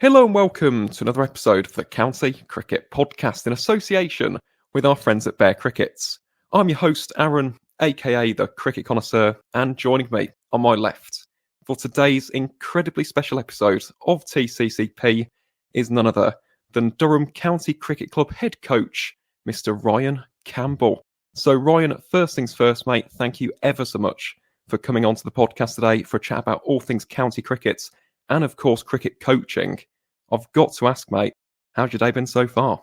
Hello and welcome to another episode of the County Cricket Podcast in association with our friends at Bear Crickets. I'm your host, Aaron, aka the Cricket Connoisseur, and joining me on my left for today's incredibly special episode of TCCP is none other than Durham County Cricket Club head coach, Mr. Ryan Campbell. So Ryan, first things first, mate, thank you ever so much for coming onto the podcast today for a chat about all things county cricket and, of course, cricket coaching. I've got to ask, mate, how's your day been so far?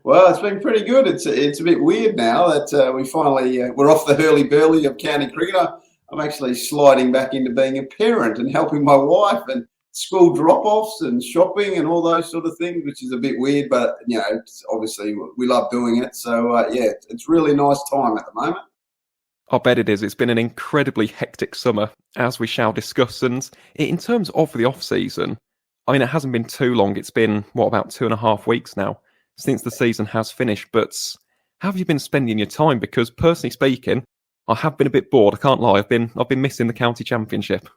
Well, it's been pretty good. It's a bit weird now that we finally we're off the hurly-burly of county cricket. I'm actually sliding back into being a parent and helping my wife and school drop-offs and shopping and all those sort of things, which is a bit weird, but, you know, it's obviously we love doing it. So, it's really nice time at the moment. I bet it is. It's been an incredibly hectic summer, as we shall discuss. And in terms of the off-season, I mean, it hasn't been too long. It's been, about 2.5 weeks now since the season has finished. But how have you been spending your time? Because personally speaking, I have been a bit bored. I can't lie. I've been missing the county championship.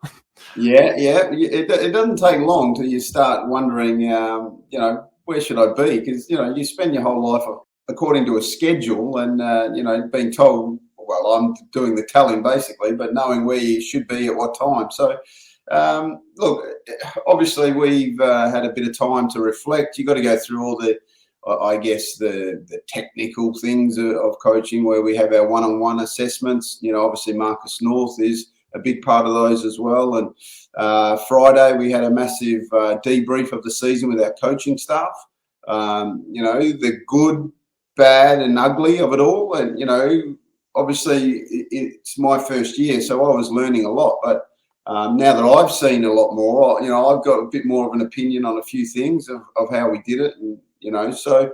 Yeah. It doesn't take long till you start wondering, where should I be? Because, you spend your whole life according to a schedule and, being told, well, I'm doing the telling basically, but knowing where you should be at what time. So, look, obviously we've had a bit of time to reflect. You've got to go through all the technical things of coaching where we have our one-on-one assessments. Obviously Marcus North is a big part of those as well. And Friday we had a massive debrief of the season with our coaching staff. The good, bad and ugly of it all. And, obviously it's my first year, so I was learning a lot. But now that I've seen a lot more, I've got a bit more of an opinion on a few things of how we did it. And, so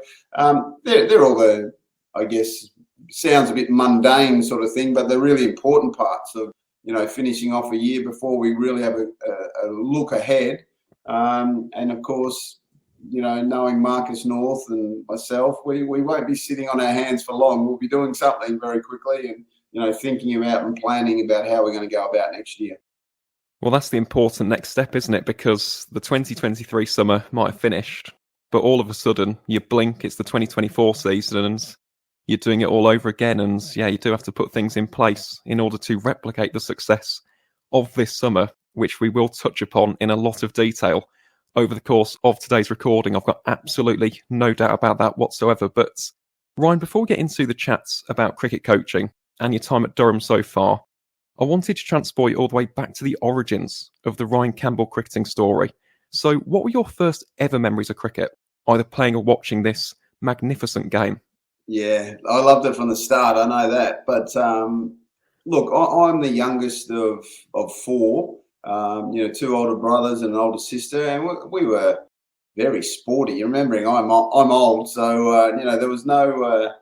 they're all the, I guess, sounds a bit mundane sort of thing, but they're really important parts of, finishing off a year before we really have a look ahead. And of course, knowing Marcus North and myself, we won't be sitting on our hands for long. We'll be doing something very quickly and, thinking about and planning about how we're going to go about next year. Well, that's the important next step, isn't it? Because the 2023 summer might have finished, but all of a sudden, you blink, it's the 2024 season and you're doing it all over again. And yeah, you do have to put things in place in order to replicate the success of this summer, which we will touch upon in a lot of detail over the course of today's recording. I've got absolutely no doubt about that whatsoever. But Ryan, before we get into the chats about cricket coaching and your time at Durham so far, I wanted to transport you all the way back to the origins of the Ryan Campbell cricketing story. So what were your first ever memories of cricket, either playing or watching this magnificent game? Yeah, I loved it from the start, I know that. But look, I'm the youngest of four, two older brothers and an older sister, and we were very sporty. Remembering I'm old, so, there was no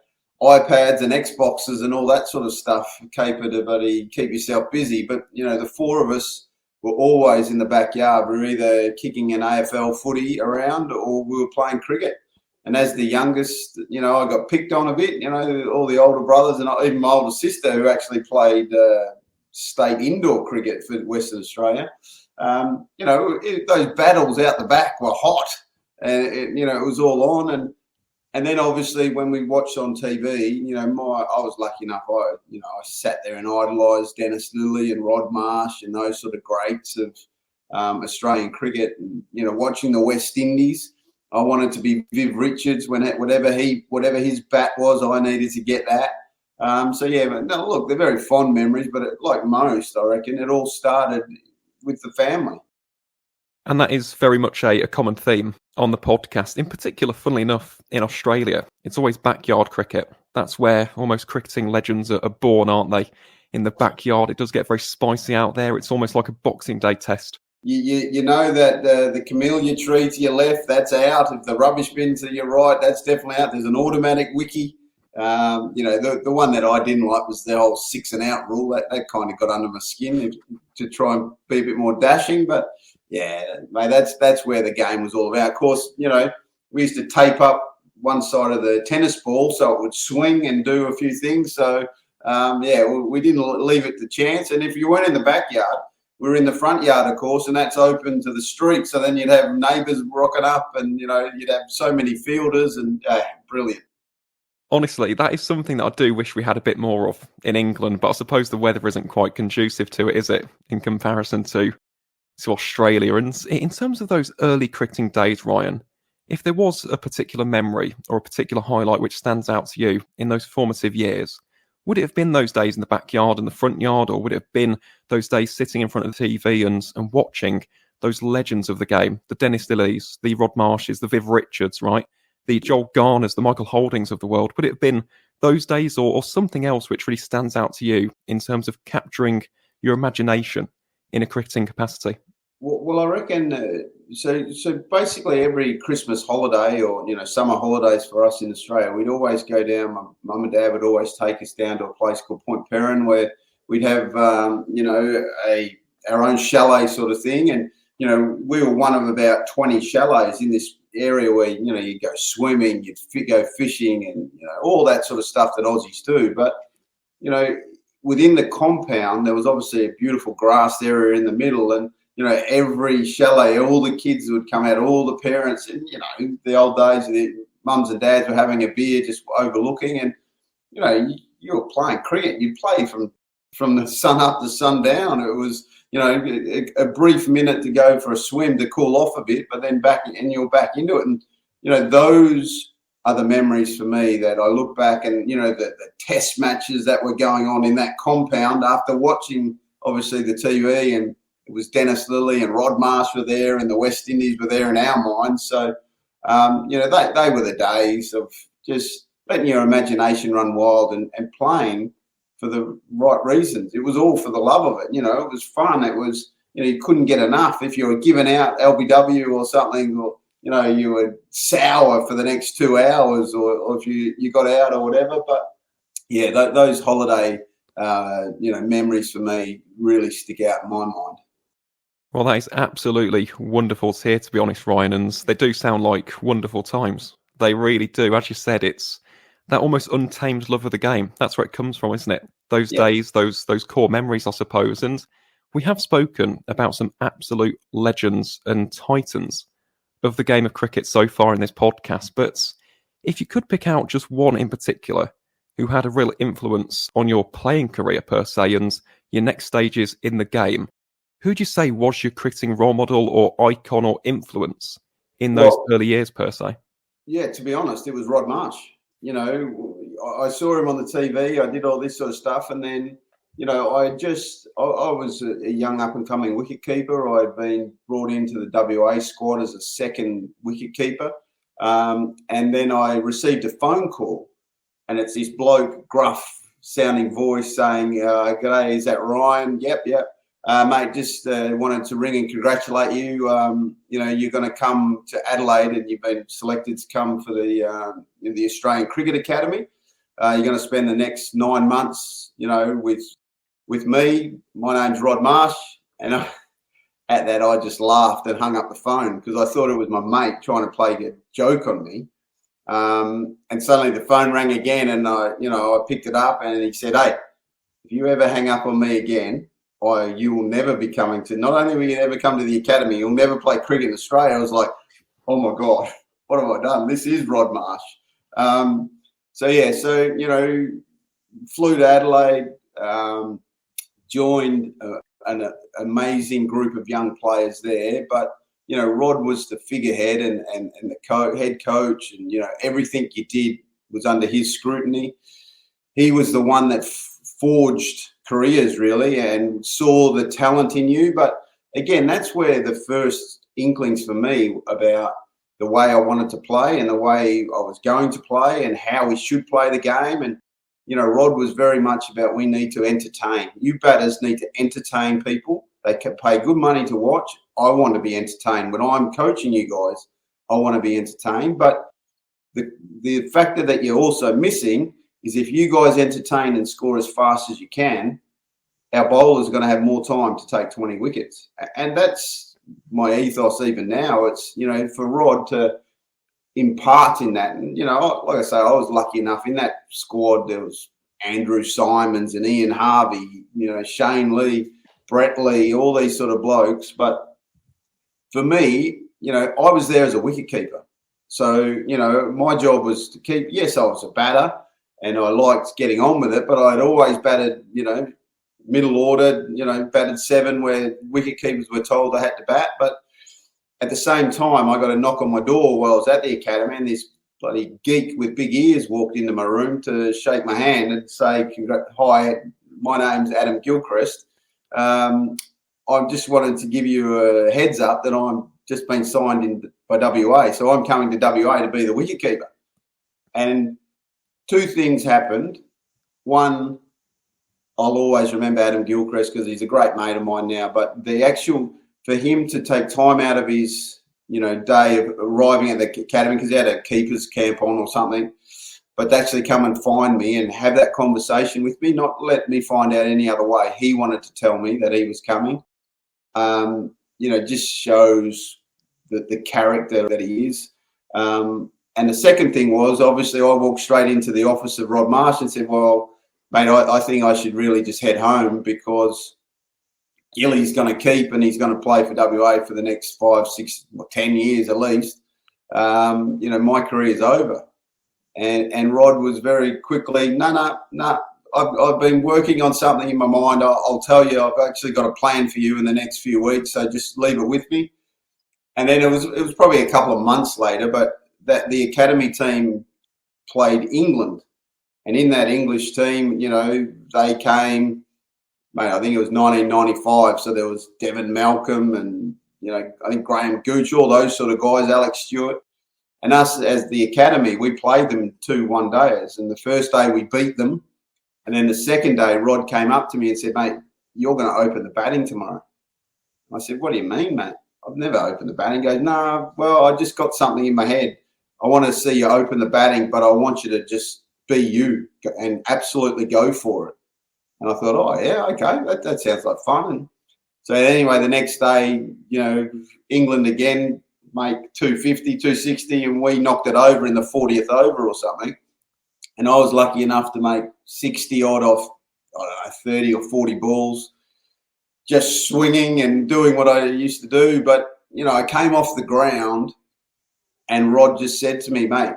iPads and Xboxes and all that sort of stuff caper to keep yourself busy. But, the four of us were always in the backyard. We were either kicking an AFL footy around or we were playing cricket. And as the youngest, I got picked on a bit, all the older brothers and even my older sister who actually played state indoor cricket for Western Australia. Those battles out the back were hot and, it was all on. And then obviously when we watched on TV, I was lucky enough. I sat there and idolised Dennis Lillee and Rod Marsh and those sort of greats of Australian cricket. And watching the West Indies, I wanted to be Viv Richards. Whatever his bat was, I needed to get that. But no, look, they're very fond memories. But like most, I reckon it all started with the family. And that is very much a common theme on the podcast. In particular, funnily enough, in Australia, it's always backyard cricket. That's where almost cricketing legends are born, aren't they? In the backyard, it does get very spicy out there. It's almost like a Boxing Day test. You know that the camellia tree to your left, that's out. If the rubbish bin to your right, that's definitely out. There's an automatic wicky. The one that I didn't like was the whole 6 and out rule. That kind of got under my skin to try and be a bit more dashing. But yeah, mate, that's where the game was all about. Of course, we used to tape up one side of the tennis ball so it would swing and do a few things. So we didn't leave it to chance. And if you weren't in the backyard, we're in the front yard, of course, and that's open to the street. So then you'd have neighbours rocking up, and you'd have so many fielders, and brilliant. Honestly, that is something that I do wish we had a bit more of in England, but I suppose the weather isn't quite conducive to it, is it, in comparison to Australia? And in terms of those early cricketing days, Ryan, if there was a particular memory or a particular highlight which stands out to you in those formative years, would it have been those days in the backyard and the front yard, or would it have been those days sitting in front of the TV and watching those legends of the game, the Dennis Lillys, the Rod Marshes, the Viv Richards, right? The Joel Garners, the Michael Holdings of the world? Would it have been those days or something else which really stands out to you in terms of capturing your imagination in a cricketing capacity? Well, I reckon, so basically every Christmas holiday or, summer holidays for us in Australia, we'd always go down, my mum and dad would always take us down to a place called Point Perrin where we'd have, our own chalet sort of thing. And, we were one of about 20 chalets in this area where, you go swimming, you'd go fishing and, all that sort of stuff that Aussies do. But, within the compound, there was obviously a beautiful grass area in the middle, and, every chalet, all the kids would come out, all the parents, and, the old days, the mums and dads were having a beer just overlooking, and, you were playing cricket. You'd play from the sun up to sundown. It was, a brief minute to go for a swim to cool off a bit, but then you're back into it. And, those are the memories for me that I look back and, the test matches that were going on in that compound after watching, obviously, the TV, and it was Dennis Lilly and Rod Marsh were there, and the West Indies were there in our minds. So, they were the days of just letting your imagination run wild and playing for the right reasons. It was all for the love of it. It was fun. It was, you couldn't get enough. If you were given out LBW or something, or, you were sour for the next 2 hours, or if you got out or whatever. But yeah, those holiday, memories for me really stick out in my mind. Well, that is absolutely wonderful to hear, to be honest, Ryan. And they do sound like wonderful times. They really do. As you said, it's that almost untamed love of the game. That's where it comes from, isn't it? Those days, those core memories, I suppose. And we have spoken about some absolute legends and titans of the game of cricket so far in this podcast. But if you could pick out just one in particular who had a real influence on your playing career per se and your next stages in the game, who'd you say was your cricketing role model or icon or influence in those early years per se? Yeah, to be honest, it was Rod Marsh. I saw him on the TV. I did all this sort of stuff. And then, I was a young up-and-coming wicketkeeper. I'd been brought into the WA squad as a second wicketkeeper. And then I received a phone call. And it's this bloke, gruff-sounding voice saying, "G'day, is that Ryan?" Yep. Mate, just wanted to ring and congratulate you. You're going to come to Adelaide, and you've been selected to come for the Australian Cricket Academy. You're going to spend the next 9 months, with me. My name's Rod Marsh, and at that I just laughed and hung up the phone because I thought it was my mate trying to play a joke on me. And suddenly the phone rang again, and I picked it up, and he said, "Hey, if you ever hang up on me again, you will never be coming to, not only will you never come to the academy, you'll never play cricket in Australia." I was like, oh my God, what have I done? This is Rod Marsh. Flew to Adelaide, joined an amazing group of young players there. But, Rod was the figurehead and the head coach, and, everything you did was under his scrutiny. He was the one that forged careers really and saw the talent in you. But again, that's where the first inklings for me about the way I wanted to play and the way I was going to play and how we should play the game. And, Rod was very much about we need to entertain. You batters need to entertain people. They can pay good money to watch. I want to be entertained. When I'm coaching you guys, I want to be entertained. But the factor that you're also missing is if you guys entertain and score as fast as you can, our bowlers are going to have more time to take 20 wickets. And that's my ethos even now. It's, for Rod to impart in that. And, like I say, I was lucky enough in that squad. There was Andrew Simons and Ian Harvey, Shane Lee, Brett Lee, all these sort of blokes. But for me, I was there as a wicketkeeper. So, my job was to keep, yes, I was a batter and I liked getting on with it, but I'd always batted, middle order, batted 7 where wicket keepers were told they had to bat. But at the same time, I got a knock on my door while I was at the academy, and this bloody geek with big ears walked into my room to shake my hand and say, "Hi, my name's Adam Gilchrist. I just wanted to give you a heads up that I'm just been signed in by WA. So I'm coming to WA to be the wicketkeeper." And 2 things happened. One, I'll always remember Adam Gilchrist because he's a great mate of mine now. But for him to take time out of his, day of arriving at the academy, because he had a keeper's camp on or something, but to actually come and find me and have that conversation with me, not let me find out any other way. He wanted to tell me that he was coming. Just shows the character that he is. And the second thing was, obviously, I walked straight into the office of Rod Marsh and said, "Well, mate, I think I should really just head home because Gilly's going to keep and he's going to play for WA for the next 5, 6, 10 years at least. My career's over." And Rod was very quickly, no. I've been working on something in my mind. I'll tell you, I've actually got a plan for you in the next few weeks, so just leave it with me. And then it was probably a couple of months later, but that the academy team played England. And in that English team, they came, mate, I think it was 1995. So there was Devon Malcolm and, I think Graham Gooch, all those sort of guys, Alex Stewart. And us as the academy, we played them 2 one-dayers. And the first day we beat them. And then the second day, Rod came up to me and said, "Mate, you're going to open the batting tomorrow." I said, "What do you mean, mate? I've never opened the batting." He goes, "No, well, I just got something in my head. I want to see you open the batting, but I want you to just be you and absolutely go for it." And I thought, "Oh, yeah, okay, that sounds like fun." And so anyway, the next day, England again, make 250, 260, and we knocked it over in the 40th over or something. And I was lucky enough to make 60 odd off, 30 or 40 balls, just swinging and doing what I used to do. But, I came off the ground and Rod just said to me, "Mate,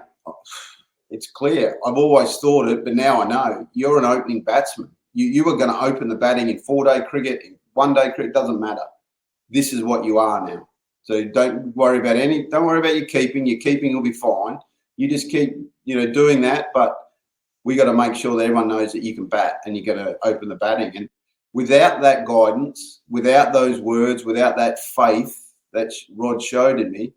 it's clear. I've always thought it, but now I know. You're an opening batsman. You are going to open the batting in 4-day cricket, in 1-day cricket, doesn't matter. This is what you are now. So don't worry about your keeping. Your keeping will be fine. You just keep, doing that, but we got to make sure that everyone knows that you can bat and you got to open the batting." And without that guidance, without those words, without that faith that Rod showed in me,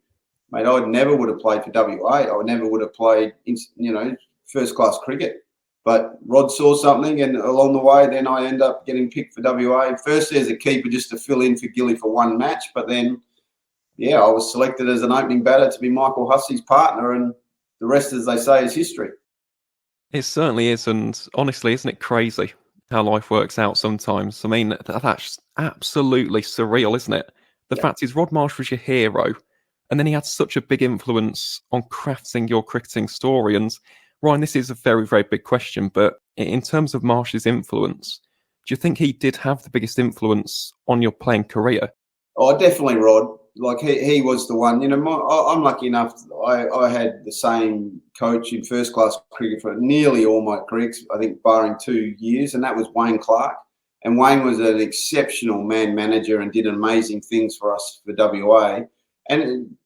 mate, I never would have played for WA. I never would have played, first-class cricket. But Rod saw something, and along the way, then I end up getting picked for WA. First as a keeper just to fill in for Gilly for 1 match, but then, I was selected as an opening batter to be Michael Hussey's partner, and the rest, as they say, is history. It certainly is, and honestly, isn't it crazy how life works out sometimes? I mean, that's absolutely surreal, isn't it? The fact is, Rod Marsh was your hero, and then he had such a big influence on crafting your cricketing story. And Ryan, this is a very, very big question, but in terms of Marsh's influence, do you think he did have the biggest influence on your playing career? Oh, definitely Rod. Like he was the one. I'm lucky enough. I had the same coach in first class cricket for nearly all my careers, I think, barring 2 years, and that was Wayne Clark. And Wayne was an exceptional man manager and did amazing things for us for WA. And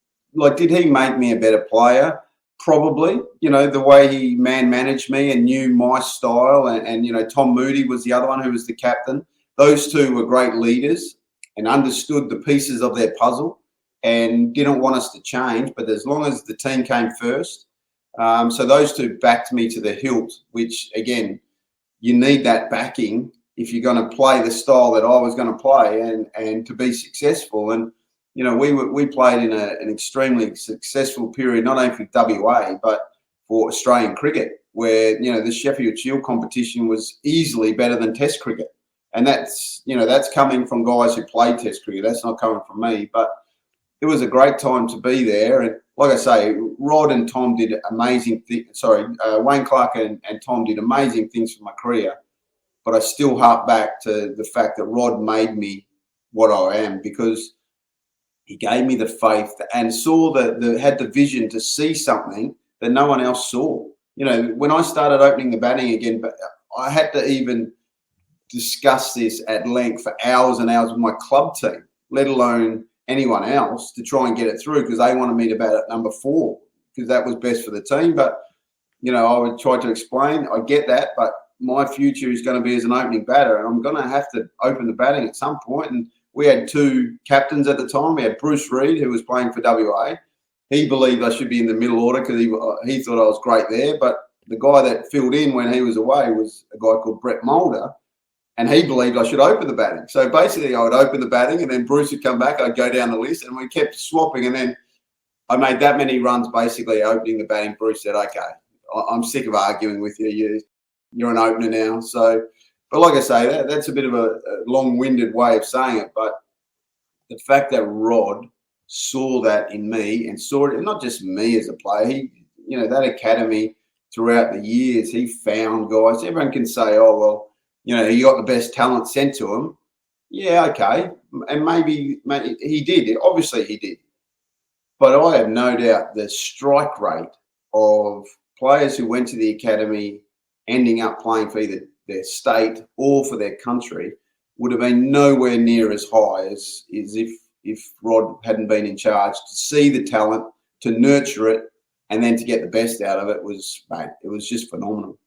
did he make me a better player? Probably. The way he man managed me and knew my style, and Tom Moody was the other one who was the captain. Those 2 were great leaders and understood the pieces of their puzzle and didn't want us to change, but as long as the team came first. So those 2 backed me to the hilt, which, again, you need that backing if you're going to play the style that I was going to play and to be successful. And, we played in an extremely successful period, not only for WA, but for Australian cricket, where, the Sheffield Shield competition was easily better than Test cricket. And that's coming from guys who played Test cricket. That's not coming from me. But it was a great time to be there. And like I say, Rod and Tom did amazing things. Wayne Clark and Tom did amazing things for my career. but I still harp back to the fact that Rod made me what I am, because he gave me the faith and saw had the vision to see something that no one else saw. You know, when I started opening the batting again, I had to even discuss this at length for hours and hours with my club team, let alone anyone else, to try and get it through, because they wanted me to bat at number 4 because that was best for the team. But, you know, I would try to explain, I get that, but my future is going to be as an opening batter, and I'm going to have to open the batting at some point. And we had 2 captains at the time. We had Bruce Reid, who was playing for WA. He believed I should be in the middle order because he thought I was great there. But the guy that filled in when he was away was a guy called Brett Mulder, and he believed I should open the batting. So basically I would open the batting, and then Bruce would come back. I'd go down the list, and we kept swapping. And then I made that many runs basically opening the batting. Bruce said, okay, I'm sick of arguing with you. You're an opener now. So, but like I say, that's a bit of a long-winded way of saying it. But the fact that Rod saw that in me, and saw it, not just me as a player, that academy throughout the years, he found guys. Everyone can say, oh, well, he got the best talent sent to him. Yeah, okay. And maybe he did. Obviously he did. But I have no doubt the strike rate of players who went to the academy ending up playing for either their state or for their country would have been nowhere near as high as if Rod hadn't been in charge. To see the talent, to nurture it, and then to get the best out of it was just phenomenal.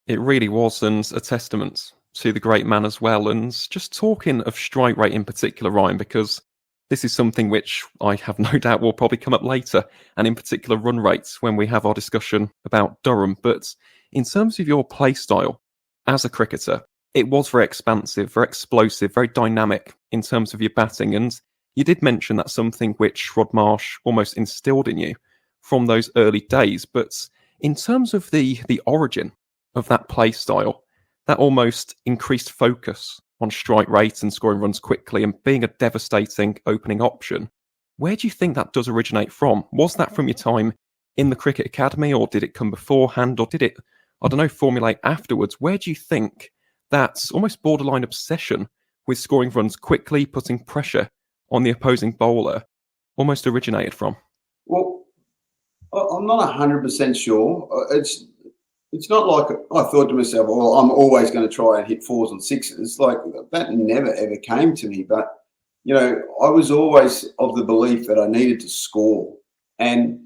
It really was, and a testament to the great man as well. And just talking of strike rate in particular, Ryan, because this is something which I have no doubt will probably come up later, and in particular run rates when we have our discussion about Durham. But in terms of your play style as a cricketer, it was very expansive, very explosive, very dynamic in terms of your batting. And you did mention that's something which Rod Marsh almost instilled in you from those early days. But in terms of the origin of that play style, that almost increased focus on strike rate and scoring runs quickly and being a devastating opening option, where do you think that does originate from? Was that from your time in the cricket academy, or did it come beforehand, or did it, I don't know, formulate afterwards? Where do you think that almost borderline obsession with scoring runs quickly, putting pressure on the opposing bowler, almost originated from? Well, I'm not 100% sure. It's not like I thought to myself, well, I'm always going to try and hit 4s and 6s. Like, that never, ever came to me. But, I was always of the belief that I needed to score. And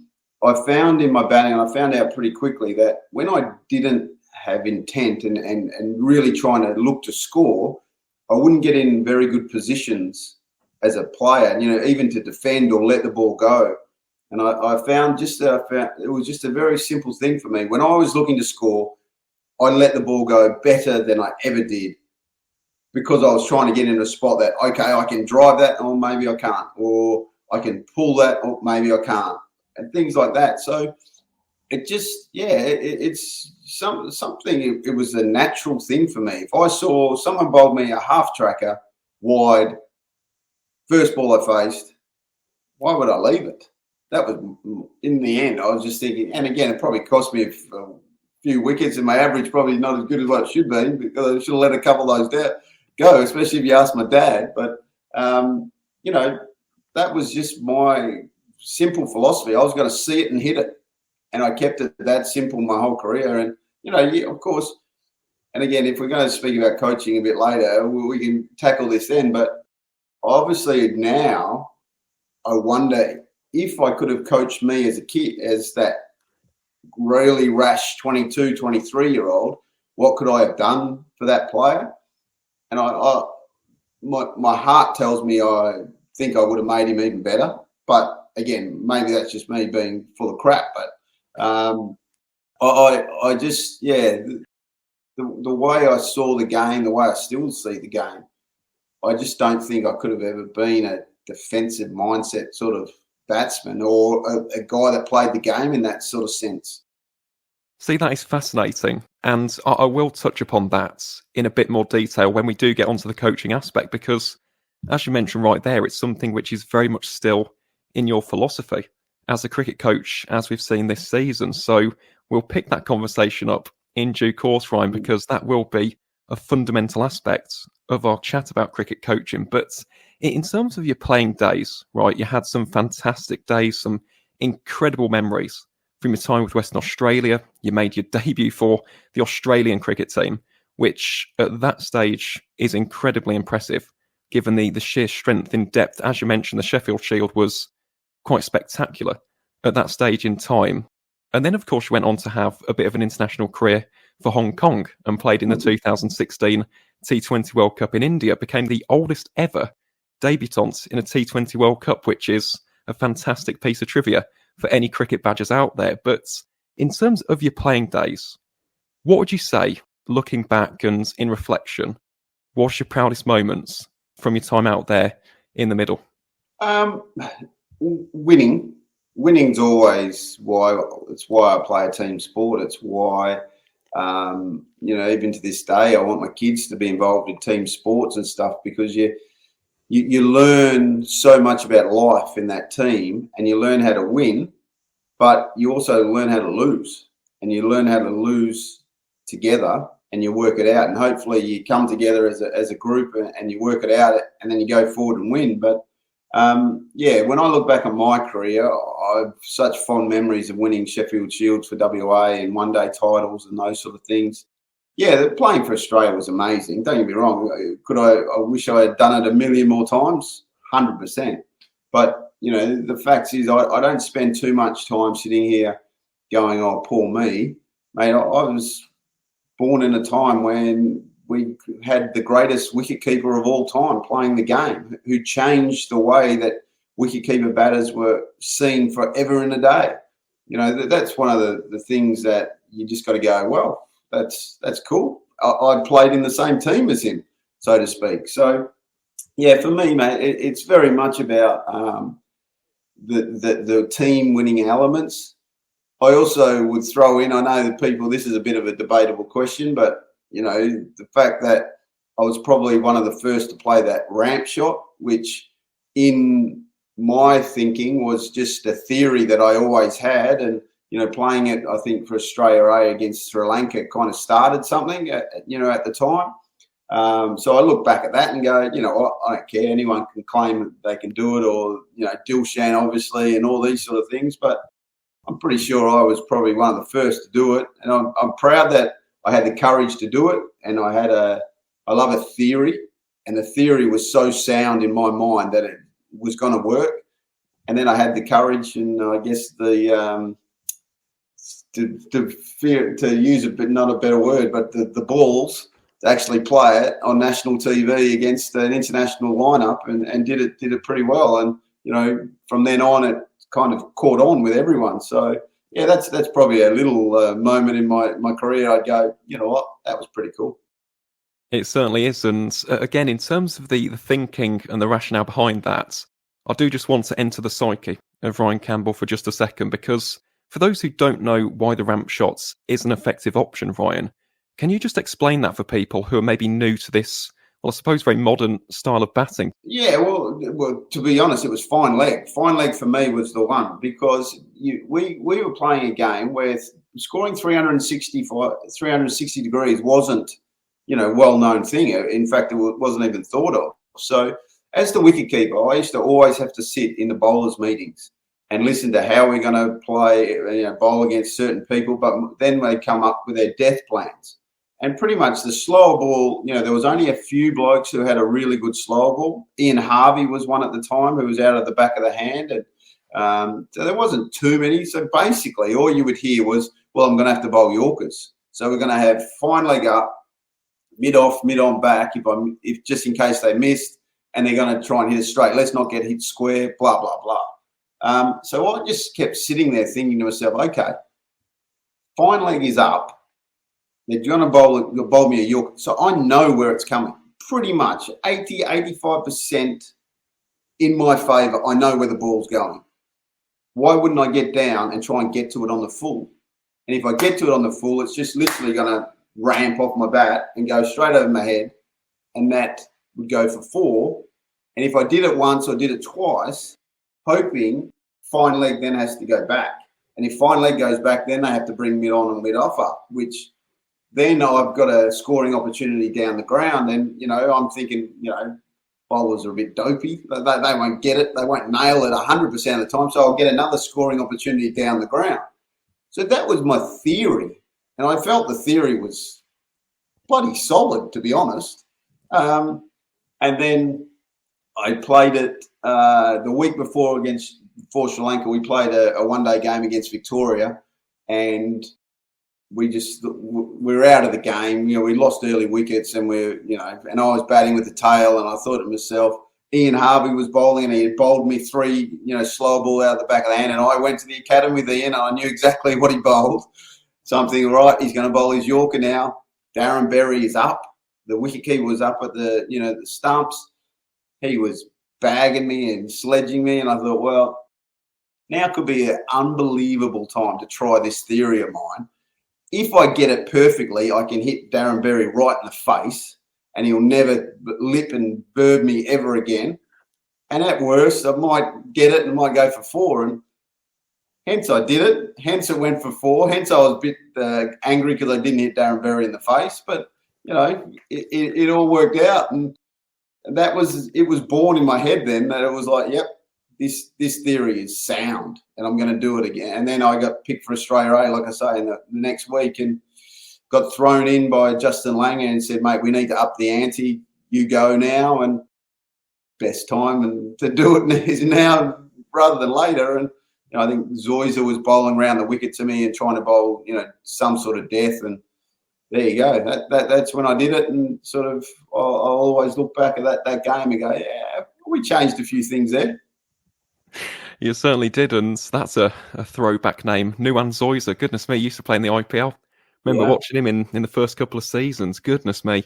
I found in my batting, and I found out pretty quickly, that when I didn't have intent and really trying to look to score, I wouldn't get in very good positions as a player, even to defend or let the ball go. And I found it was just a very simple thing for me. When I was looking to score, I let the ball go better than I ever did, because I was trying to get in a spot that, okay, I can drive that, or maybe I can't, or I can pull that, or maybe I can't, and things like that. So it just, it's something. It was a natural thing for me. If I saw someone bowled me a half tracker wide, first ball I faced, why would I leave it? That was, in the end, I was just thinking, and again, it probably cost me a few wickets, and my average probably not as good as what it should be, because I should have let a couple of those go, especially if you ask my dad. But, that was just my simple philosophy. I was going to see it and hit it, and I kept it that simple my whole career. And, of course, and again, if we're going to speak about coaching a bit later, we can tackle this then. But obviously now I wonder if I could have coached me as a kid, as that really rash 22, 23-year-old, what could I have done for that player? And my heart tells me I think I would have made him even better. But again, maybe that's just me being full of crap. But I just, the way I saw the game, the way I still see the game, I just don't think I could have ever been a defensive mindset sort of batsman, or a guy that played the game in that sort of sense. See, that is fascinating, and I will touch upon that in a bit more detail when we do get onto the coaching aspect, because as you mentioned right there, it's something which is very much still in your philosophy as a cricket coach, as we've seen this season. So we'll pick that conversation up in due course, Ryan, because that will be a fundamental aspect of our chat about cricket coaching. But in terms of your playing days, right, you had some fantastic days, some incredible memories from your time with Western Australia. You made your debut for the Australian cricket team, which at that stage is incredibly impressive, given the sheer strength in depth. As you mentioned, the Sheffield Shield was quite spectacular at that stage in time. And then, of course, you went on to have a bit of an international career for Hong Kong and played in the 2016 T20 World Cup in India, became the oldest ever debutant in a T20 World Cup, which is a fantastic piece of trivia for any cricket badgers out there. But in terms of your playing days, what would you say, looking back and in reflection, what's your proudest moments from your time out there in the middle? Winning. Winning's always why. It's why I play a team sport. It's why, even to this day, I want my kids to be involved in team sports and stuff, because you learn so much about life in that team, and you learn how to win, but you also learn how to lose, and you learn how to lose together, and you work it out, and hopefully you come together as a group and you work it out, and then you go forward and win. But when I look back on my career, I have such fond memories of winning Sheffield Shields for WA and one-day titles and those sort of things. Yeah, playing for Australia was amazing. Don't get me wrong. I wish I had done it a million more times, 100%. But, the fact is I don't spend too much time sitting here going, oh, poor me. Mate, I was born in a time when we had the greatest wicketkeeper of all time playing the game, who changed the way that wicketkeeper batters were seen forever and a day. That's one of the things that you just got to go, well, that's cool. I played in the same team as him, so to speak. So, yeah, for me, mate, it's very much about the team winning elements. I also would throw in, I know that people, this is a bit of a debatable question, but the fact that I was probably one of the first to play that ramp shot, which in my thinking was just a theory that I always had. And, playing it, I think, for Australia A against Sri Lanka kind of started something, at the time. So I look back at that and go, I don't care. Anyone can claim that they can do it, or, Dilshan, obviously, and all these sort of things. But I'm pretty sure I was probably one of the first to do it. And I'm proud that I had the courage to do it, and I love a theory, and the theory was so sound in my mind that it was going to work. And then I had the courage, and I guess to use a bit, not a better word, but the balls to actually play it on national TV against an international lineup, and did it pretty well. And from then on, it kind of caught on with everyone. So. Yeah, that's probably a little moment in my career. I'd go, you know what, that was pretty cool. It certainly is. And again, in terms of the thinking and the rationale behind that, I do just want to enter the psyche of Ryan Campbell for just a second, because for those who don't know why the ramp shots is an effective option, Ryan, can you just explain that for people who are maybe new to this, well, I suppose, very modern style of batting? Yeah, well, to be honest, it was fine leg. Fine leg for me was the one, because we were playing a game where scoring 360 degrees wasn't, well-known thing. In fact, it wasn't even thought of. So as the wicketkeeper, I used to always have to sit in the bowlers' meetings and listen to how we're going to play, bowl against certain people. But then they come up with their death plans. And pretty much the slower ball, there was only a few blokes who had a really good slower ball. Ian Harvey was one at the time, who was out of the back of the hand. And so there wasn't too many. So basically all you would hear was, well, I'm going to have to bowl Yorkers. So we're going to have fine leg up, mid off, mid on back, if just in case they missed, and they're going to try and hit it straight. Let's not get hit square, blah, blah, blah. So I just kept sitting there thinking to myself, okay, fine leg is up. They're going to bowl me a York. So I know where it's coming. Pretty much 80, 85% in my favour. I know where the ball's going. Why wouldn't I get down and try and get to it on the full? And if I get to it on the full, it's just literally going to ramp off my bat and go straight over my head. And that would go for 4. And if I did it once or did it twice, hoping fine leg then has to go back. And if fine leg goes back, then they have to bring mid on and mid off up, which then I've got a scoring opportunity down the ground, and, I'm thinking, bowlers are a bit dopey. They won't get it. They won't nail it 100% of the time, so I'll get another scoring opportunity down the ground. So that was my theory, and I felt the theory was bloody solid, to be honest. And then I played it the week before Sri Lanka. We played a one-day game against Victoria, and we were out of the game. We lost early wickets, and and I was batting with the tail, and I thought to myself, Ian Harvey was bowling, and he had bowled me 3, slow ball out of the back of the hand, and I went to the academy with Ian, and I knew exactly what he bowled. So I'm thinking, right, he's going to bowl his Yorker now. Darren Berry is up. The wicketkeeper was up at the stumps. He was bagging me and sledging me, and I thought, well, now could be an unbelievable time to try this theory of mine. If I get it perfectly, I can hit Darren Berry right in the face, and he'll never lip and bird me ever again. And at worst, I might get it and might go for 4. And hence I did it. Hence it went for 4. Hence I was a bit angry because I didn't hit Darren Berry in the face. But, it all worked out. And it was born in my head then that it was like, yep, this theory is sound, and I'm going to do it again. And then I got picked for Australia A, like I say, in the next week, and got thrown in by Justin Langer and said, mate, we need to up the ante. You go now, and best time to do it is now rather than later. And I think Zoysa was bowling around the wicket to me and trying to bowl, some sort of death. And there you go. That's when I did it, and sort of I'll always look back at that game and go, yeah, we changed a few things there. You certainly did, and that's a throwback name. Nuwan Zoysa, goodness me, used to play in the IPL. Remember watching him in the first couple of seasons. Goodness me,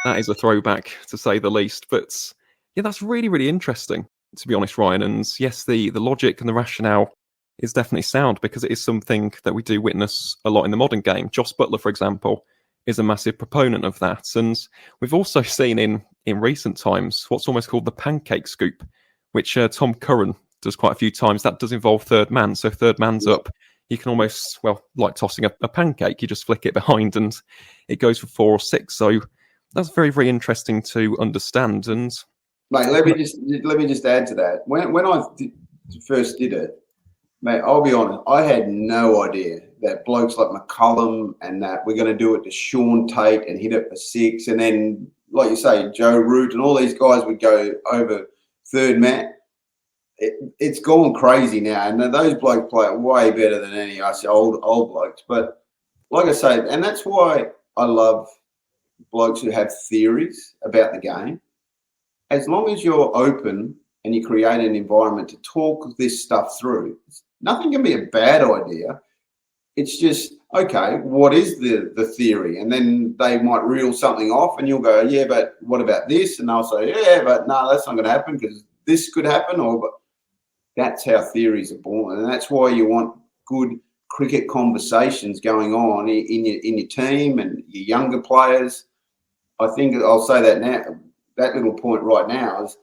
that is a throwback, to say the least. But yeah, that's really, really interesting, to be honest, Ryan. And yes, the logic and the rationale is definitely sound, because it is something that we do witness a lot in the modern game. Joss Buttler, for example, is a massive proponent of that. And we've also seen in recent times what's almost called the pancake scoop, which Tom Curran does quite a few times. That does involve third man. So third man's up, you can almost, like tossing a pancake, you just flick it behind and it goes for 4 or 6. So that's very, very interesting to understand. And mate, let me just add to that. When I first did it, mate, I'll be honest, I had no idea that blokes like McCullum and that we're going to do it to Sean Tate and hit it for 6. And then, like you say, Joe Root and all these guys would go over third man. It's gone crazy now, and those blokes play it way better than any of us old blokes. But like I say, and that's why I love blokes who have theories about the game. As long as you're open and you create an environment to talk this stuff through, nothing can be a bad idea. It's just, okay, what is the theory? And then they might reel something off, and you'll go, yeah, but what about this? And they'll say, yeah, but no, that's not going to happen because this could happen. That's how theories are born, and that's why you want good cricket conversations going on in your team and your younger players. I think I'll say that now. That little point right now is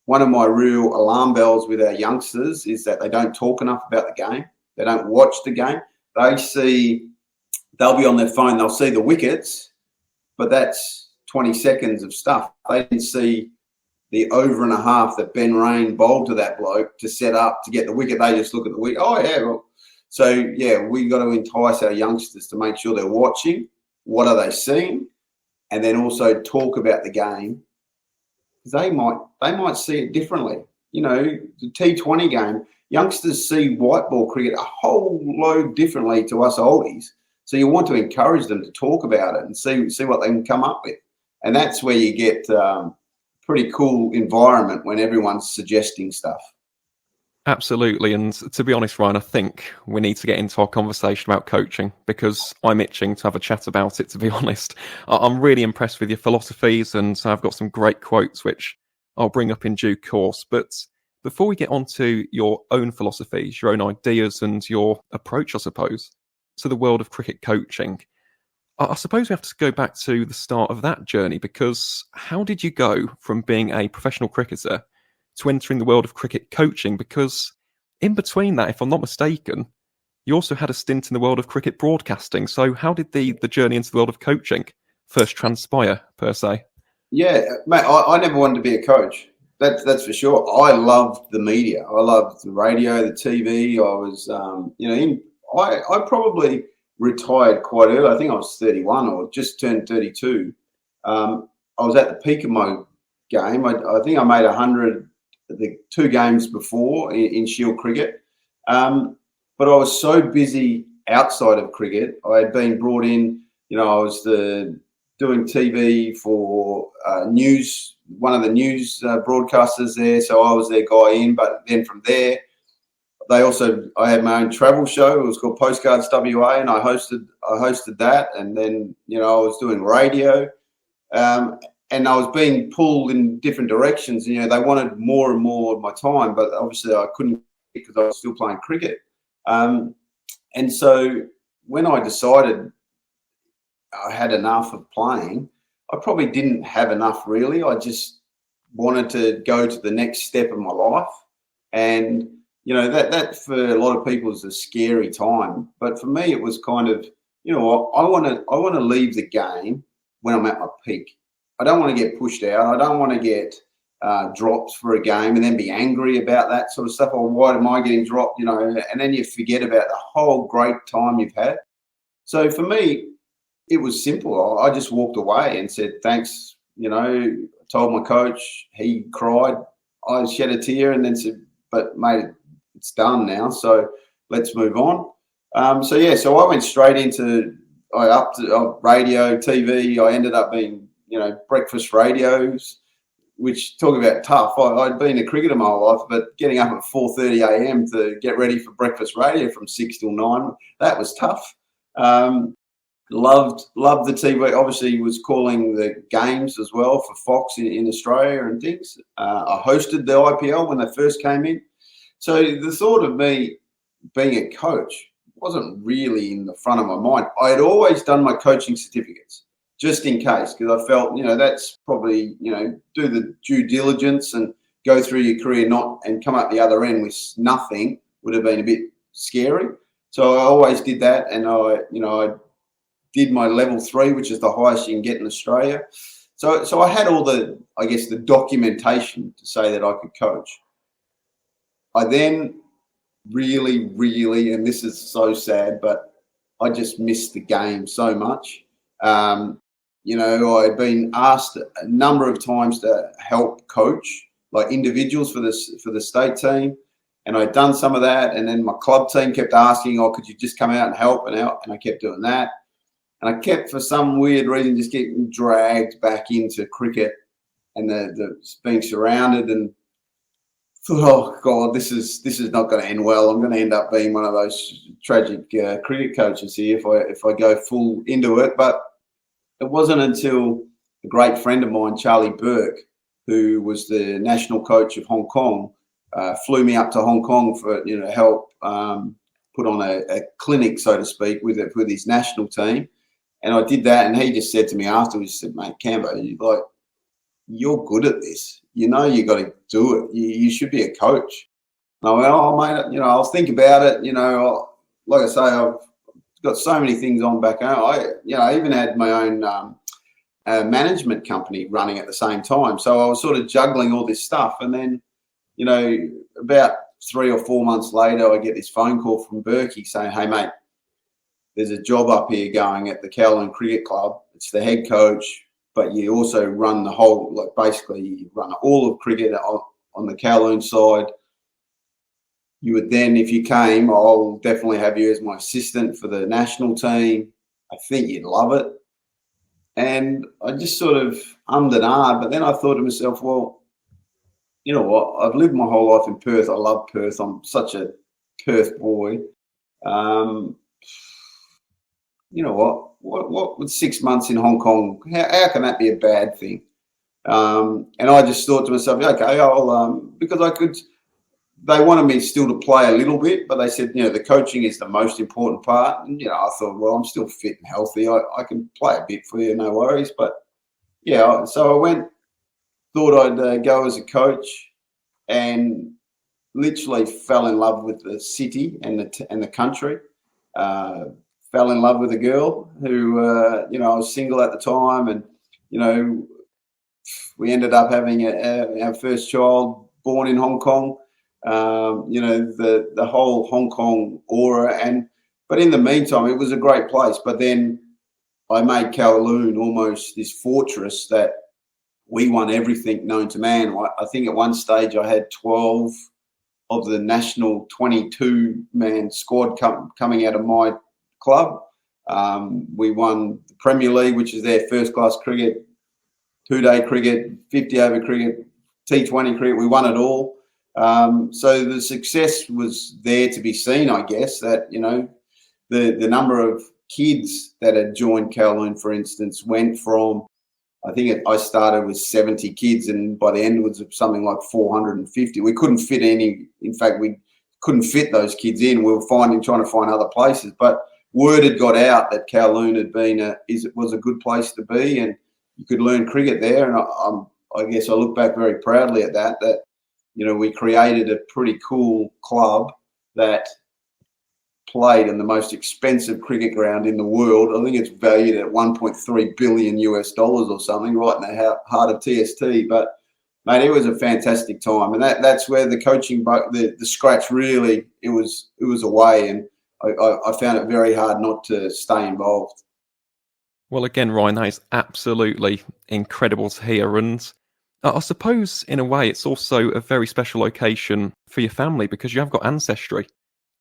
one of my real alarm bells with our youngsters is that they don't talk enough about the game. They don't watch the game. They'll be on their phone. They'll see the wickets, but that's 20 seconds of stuff. They didn't see the over and a half that Ben Rain bowled to that bloke to set up to get the wicket. They just look at the wicket. Oh, yeah. Well, so, yeah, we got to entice our youngsters to make sure they're watching. What are they seeing? And then also talk about the game. Because they might see it differently. The T20 game, youngsters see white ball cricket a whole load differently to us oldies. So you want to encourage them to talk about it and see what they can come up with. And that's where you get pretty cool environment when everyone's suggesting stuff. Absolutely. And to be honest, Ryan, I think we need to get into our conversation about coaching, because I'm itching to have a chat about it, to be honest. I'm really impressed with your philosophies, and I've got some great quotes, which I'll bring up in due course. But before we get on to your own philosophies, your own ideas and your approach, I suppose, to the world of cricket coaching, I suppose we have to go back to the start of that journey, because how did you go from being a professional cricketer to entering the world of cricket coaching? Because in between that, if I'm not mistaken, You also had a stint in the world of cricket broadcasting. So how did the journey into the world of coaching first transpire, per se? Yeah, mate, I never wanted to be a coach. That's for sure. I loved the media. I loved the radio, the TV. I was, I probably retired quite early. I think I was 31 or just turned 32. I was at the peak of my game. I think I made 100 the 2 games before in Shield cricket. But I was so busy outside of cricket. I had been brought in, I was doing TV for news, one of the news broadcasters there. So I was their guy in, but then from there, I had my own travel show. It was called Postcards WA, and I hosted that. And then, I was doing radio, and I was being pulled in different directions. They wanted more and more of my time, but obviously I couldn't because I was still playing cricket. And so when I decided I had enough of playing, I probably didn't have enough really. I just wanted to go to the next step of my life. And, that for a lot of people is a scary time. But for me, it was kind of, I want to leave the game when I'm at my peak. I don't want to get pushed out. I don't want to get dropped for a game and then be angry about that sort of stuff. Or why am I getting dropped, and then you forget about the whole great time you've had. So for me, it was simple. I just walked away and said, thanks, told my coach. He cried. I shed a tear and then said, but mate, it's done now. So let's move on. So I went straight into, I upped radio, TV. I ended up being, breakfast radios, which talk about tough. I'd been a cricketer my whole life, but getting up at 4:30 a.m. to get ready for breakfast radio from 6 till 9, that was tough. Loved the TV. Obviously, was calling the games as well for Fox in Australia and things. I hosted the IPL when they first came in. So the thought of me being a coach wasn't really in the front of my mind. I had always done my coaching certificates just in case, because I felt, that's probably, do the due diligence and go through your career and come out the other end with nothing would have been a bit scary. So I always did that, and I did my level 3, which is the highest you can get in Australia. So I had all the documentation to say that I could coach. I then really, really, and this is so sad, but I just missed the game so much. I'd been asked a number of times to help coach, like individuals for the state team, and I'd done some of that. And then my club team kept asking, could you just come out and help and out? And I kept doing that. And I kept, for some weird reason, just getting dragged back into cricket and the being surrounded, and thought, oh God, this is not going to end well. I'm going to end up being one of those tragic cricket coaches here if I go full into it. But it wasn't until a great friend of mine, Charlie Burke, who was the national coach of Hong Kong, flew me up to Hong Kong for help put on a clinic, so to speak, with his national team. And I did that, and he just said to me afterwards, he said, mate, Campbell, you're good at this. You got to do it. You should be a coach. And I went, oh, mate, I'll think about it. Like I say, I've got so many things on back home. I even had my own management company running at the same time. So I was sort of juggling all this stuff. And then, about 3 or 4 months later, I get this phone call from Berkey saying, hey, mate, there's a job up here going at the Kowloon Cricket Club. It's the head coach, but you also run the whole, basically you run all of cricket on the Kowloon side. You would then, if you came, I'll definitely have you as my assistant for the national team. I think you'd love it. And I just sort of ummed and ahed, but then I thought to myself, well, you know what? I've lived my whole life in Perth. I love Perth. I'm such a Perth boy. You know what with 6 months in Hong Kong, how can that be a bad thing? And I just thought to myself, okay, I'll, because they wanted me still to play a little bit, but they said, the coaching is the most important part. And, I thought, well, I'm still fit and healthy. I can play a bit for you, no worries. But yeah, so I thought I'd go as a coach, and literally fell in love with the city and the country. uh, fell in love with a girl who, I was single at the time, and we ended up having our first child born in Hong Kong. The whole Hong Kong aura, but in the meantime, it was a great place. But then I made Kowloon almost this fortress that we won everything known to man. I think at one stage I had 12 of the national 22-man squad coming out of my club. We won the Premier League, which is their first-class cricket, two-day cricket, 50-over cricket, T20 cricket. We won it all. So the success was there to be seen, I guess, that, the number of kids that had joined Kowloon, for instance, went from, I started with 70 kids, and by the end it was something like 450. We couldn't fit any. In fact, we couldn't fit those kids in. We were trying to find other places. But word had got out that Kowloon was a good place to be, and you could learn cricket there. And I guess I look back very proudly at that we created a pretty cool club that played in the most expensive cricket ground in the world. I think it's valued at $1.3 billion or something, right in the heart of TST. But mate, it was a fantastic time, and that's where the coaching, the scratch really, it was away, and I found it very hard not to stay involved. Well, again, Ryan, that is absolutely incredible to hear, and I suppose in a way it's also a very special location for your family because you have got ancestry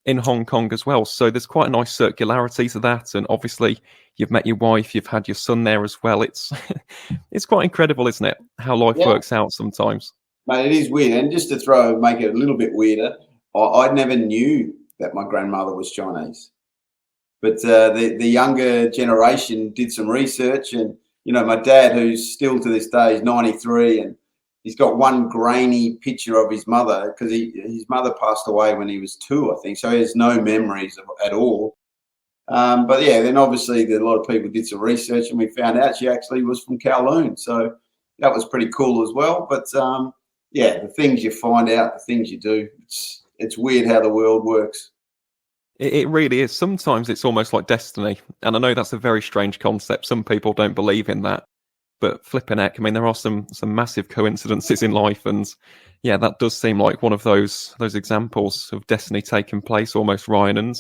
in Hong Kong as well. So there's quite a nice circularity to that. And obviously you've met your wife, you've had your son there as well. It's quite incredible, isn't it? How life works out sometimes. Mate, it is weird. And just to make it a little bit weirder, I never knew that my grandmother was Chinese. But the younger generation did some research, and, my dad, who's still to this day, is 93, and he's got one grainy picture of his mother because his mother passed away when he was 2, I think. So he has no memories at all. But yeah, then obviously a lot of people did some research, and we found out she actually was from Kowloon. So that was pretty cool as well. But the things you find out, the things you do, it's weird how the world works. It really is. Sometimes it's almost like destiny. And I know that's a very strange concept. Some people don't believe in that. But flipping heck, I mean, there are some massive coincidences in life, and yeah, that does seem like one of those examples of destiny taking place, almost, Ryan. And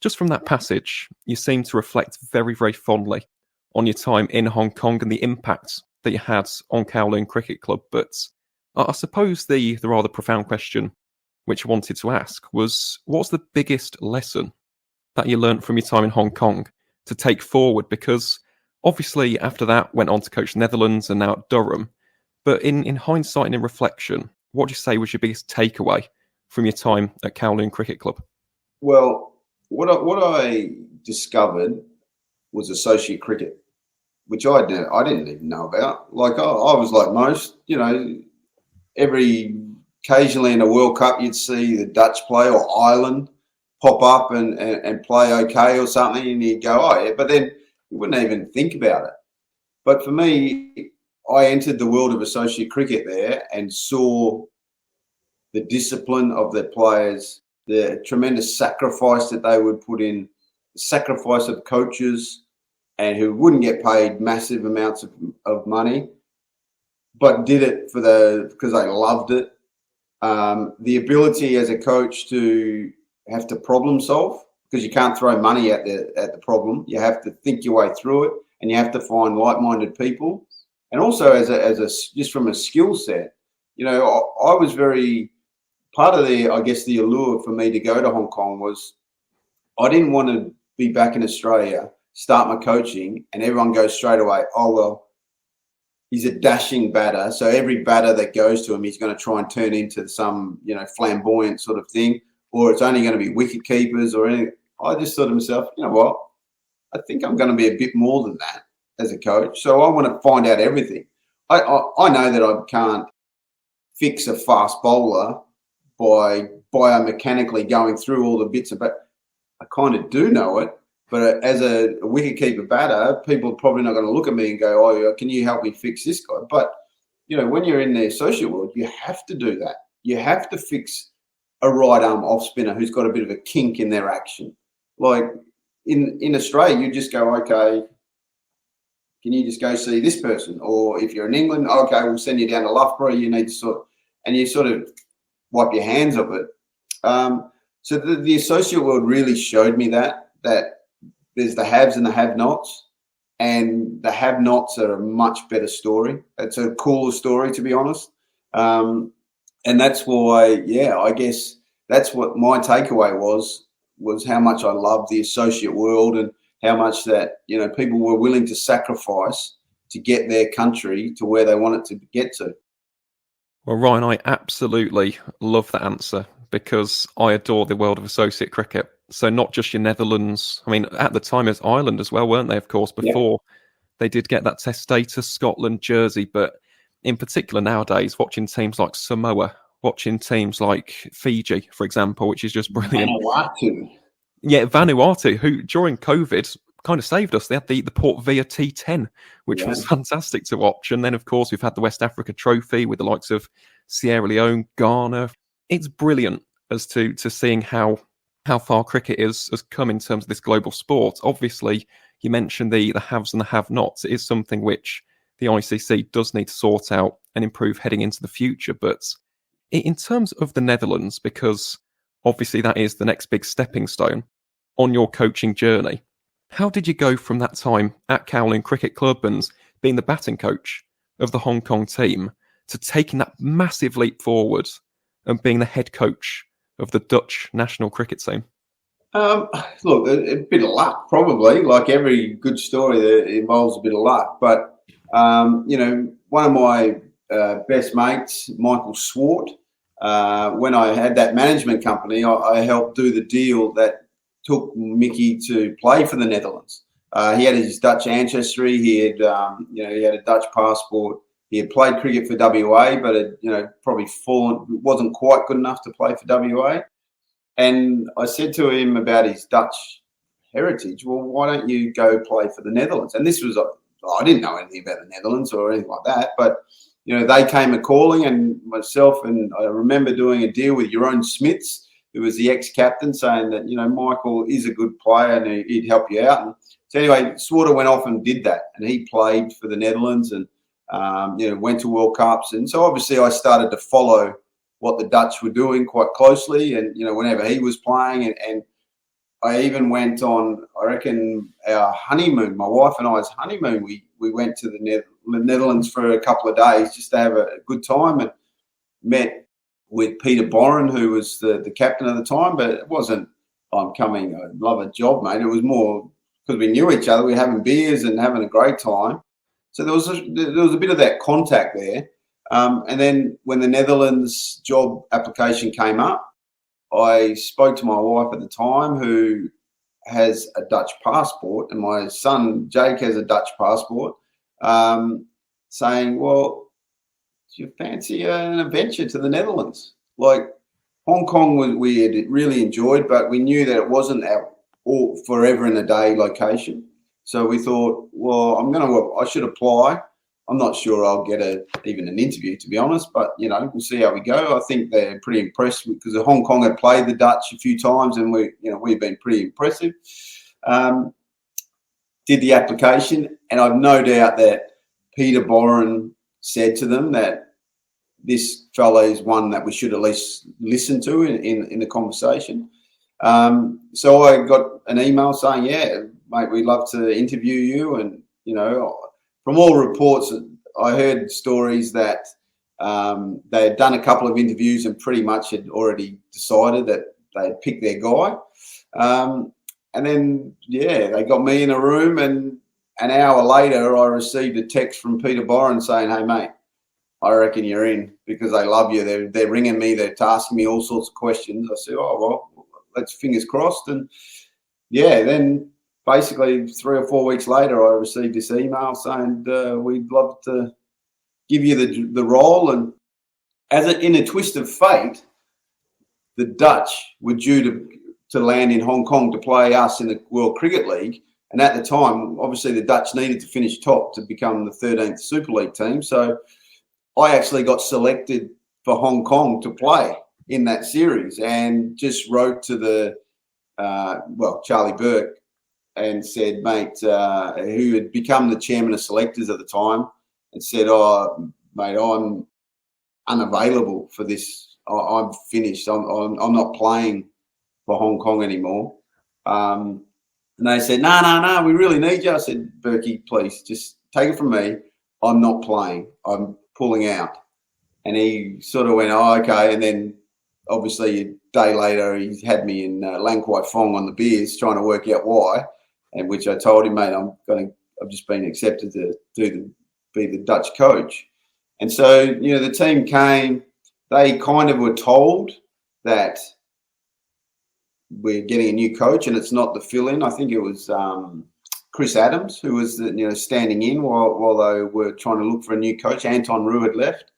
just from that passage, you seem to reflect very, very fondly on your time in Hong Kong and the impact that you had on Kowloon Cricket Club. But I suppose the rather profound question which I wanted to ask was, what's the biggest lesson that you learned from your time in Hong Kong to take forward? Because obviously, after that, went on to coach Netherlands and now at Durham. But in hindsight and in reflection, what do you say was your biggest takeaway from your time at Kowloon Cricket Club? Well, what I discovered was associate cricket, which I didn't even know about. Like I was like most, occasionally in a World Cup, you'd see the Dutch play or Ireland pop up and play okay or something, and you'd go, oh yeah, but then you wouldn't even think about it. But for me, I entered the world of associate cricket there and saw the discipline of the players, the tremendous sacrifice that they would put in, the sacrifice of coaches, and who wouldn't get paid massive amounts of money, but did it because they loved it. The ability as a coach to have to problem solve, because you can't throw money at the problem. You have to think your way through it, and you have to find like-minded people. And also just from a skill set, I was very part of the allure for me to go to Hong Kong was I didn't want to be back in Australia, start my coaching, and everyone goes straight away, oh, well, he's a dashing batter, so every batter that goes to him, he's going to try and turn into some, flamboyant sort of thing, or it's only going to be wicket keepers or anything. I just thought to myself, you know what? I think I'm going to be a bit more than that as a coach. So I want to find out everything. I know that I can't fix a fast bowler by biomechanically going through all the bits but I kind of do know it. But as a wicketkeeper batter, people are probably not going to look at me and go, oh, can you help me fix this guy? But, when you're in the associate world, you have to do that. You have to fix a right arm off spinner who's got a bit of a kink in their action. Like in Australia, you just go, okay, can you just go see this person? Or if you're in England, okay, we'll send you down to Loughborough. You need to and you sort of wipe your hands of it. So the associate world really showed me that there's the haves and the have-nots, and the have-nots are a much better story. It's a cooler story, to be honest. And that's why, I guess that's what my takeaway was how much I loved the associate world and how much that, people were willing to sacrifice to get their country to where they want it to get to. Well, Ryan, I absolutely love that answer because I adore the world of associate cricket. So not just your Netherlands. I mean, at the time, it's Ireland as well, weren't they, of course, before they did get that test status, Scotland, Jersey. But in particular nowadays, watching teams like Samoa, watching teams like Fiji, for example, which is just brilliant. Vanuatu. Yeah, Vanuatu, who during COVID kind of saved us. They had the Port Vila T10, which was fantastic to watch. And then, of course, we've had the West Africa Trophy with the likes of Sierra Leone, Ghana. It's brilliant as to seeing how far cricket has come in terms of this global sport. Obviously, you mentioned the haves and the have-nots. It is something which the ICC does need to sort out and improve heading into the future. But in terms of the Netherlands, because obviously that is the next big stepping stone on your coaching journey, how did you go from that time at Cowling Cricket Club and being the batting coach of the Hong Kong team to taking that massive leap forward and being the head coach of the Dutch national cricket team? Look, a bit of luck, probably. Like every good story, that involves a bit of luck. But, one of my best mates, Michael Swart, when I had that management company, I helped do the deal that took Mickey to play for the Netherlands. He had his Dutch ancestry. He had a Dutch passport. He had played cricket for WA, but had, probably wasn't quite good enough to play for WA. And I said to him about his Dutch heritage, well, why don't you go play for the Netherlands? And this was, I didn't know anything about the Netherlands or anything like that, but, they came a-calling, and myself, and I remember doing a deal with Jeroen Smits, who was the ex-captain, saying that, Michael is a good player and he'd help you out. And so anyway, Swarter went off and did that, and he played for the Netherlands and, went to World Cups. And so obviously I started to follow what the Dutch were doing quite closely, and, whenever he was playing, and I even went on, I reckon, our honeymoon, my wife and I's honeymoon, we went to the Netherlands for a couple of days just to have a good time, and met with Peter Boren, who was the captain at the time. But it wasn't, I'm coming, I love a job, mate. It was more because we knew each other. We were having beers and having a great time. So there was a bit of that contact there. And then when the Netherlands job application came up, I spoke to my wife at the time, who has a Dutch passport, and my son Jake has a Dutch passport, saying, well, do you fancy an adventure to the Netherlands? Like, Hong Kong we had really enjoyed, but we knew that it wasn't our all forever and a day location. So we thought, well, I should apply. I'm not sure I'll get even an interview, to be honest, but, we'll see how we go. I think they're pretty impressed because Hong Kong had played the Dutch a few times, and we've been pretty impressive. Did the application, and I've no doubt that Peter Boren said to them that this fella is one that we should at least listen to in the conversation. So I got an email saying, yeah, mate, we'd love to interview you. And, from all reports, I heard stories that they had done a couple of interviews and pretty much had already decided that they had picked their guy. And then, they got me in a room, and an hour later I received a text from Peter Boren saying, hey, mate, I reckon you're in, because they love you. They're ringing me. They're asking me all sorts of questions. I said, oh, well, let's fingers crossed. And, then basically 3 or 4 weeks later, I received this email saying we'd love to give you the role. And in a twist of fate, the Dutch were due to land in Hong Kong to play us in the World Cricket League. And at the time, obviously, the Dutch needed to finish top to become the 13th Super League team. So I actually got selected for Hong Kong to play in that series, and just wrote to the Charlie Burke, and said, mate, who had become the chairman of selectors at the time, and said, oh, mate, I'm unavailable for this. I'm finished. I'm not playing for Hong Kong anymore. And they said, no, we really need you. I said, Berkey, please, just take it from me. I'm not playing. I'm pulling out. And he sort of went, oh, okay. And then obviously a day later, he had me in Lang Kwai Fong on the beers trying to work out why, and which I told him, mate, I've just been accepted to be the Dutch coach. And so, the team came, they kind of were told that we're getting a new coach and it's not the fill-in. I think it was Chris Adams who was standing in while they were trying to look for a new coach. Anton Rue had left.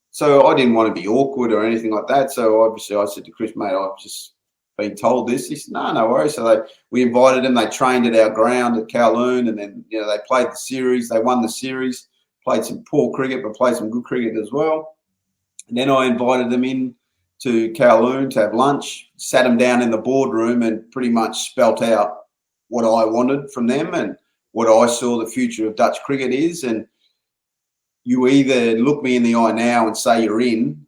So I didn't want to be awkward or anything like that. So obviously I said to Chris, mate, I've just been told this. He said, no worries. So we invited them. They trained at our ground at Kowloon, and then, they played the series. They won the series, played some poor cricket, but played some good cricket as well. And then I invited them in to Kowloon to have lunch, sat them down in the boardroom and pretty much spelt out what I wanted from them and what I saw the future of Dutch cricket is. And you either look me in the eye now and say you're in,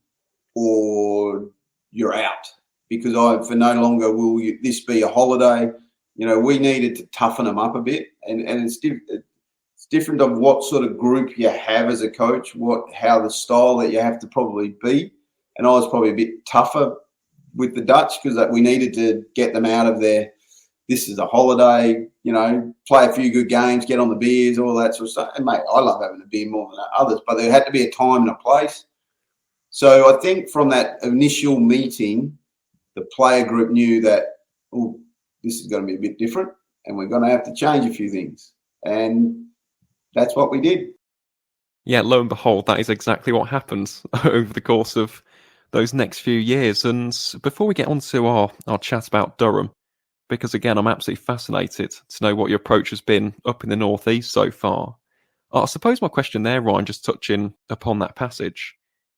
or you're out, because for no longer will this be a holiday. We needed to toughen them up a bit, and it's different of what sort of group you have as a coach, how the style that you have to probably be. And I was probably a bit tougher with the Dutch because we needed to get them out of there. This is a holiday, play a few good games, get on the beers, all that sort of stuff. And, mate, I love having a beer more than others, but there had to be a time and a place. So I think from that initial meeting, the player group knew that, this is going to be a bit different and we're going to have to change a few things. And that's what we did. Yeah, lo and behold, that is exactly what happened over the course of those next few years. And before we get on to our chat about Durham, because again, I'm absolutely fascinated to know what your approach has been up in the Northeast so far. I suppose my question there, Ryan, just touching upon that passage,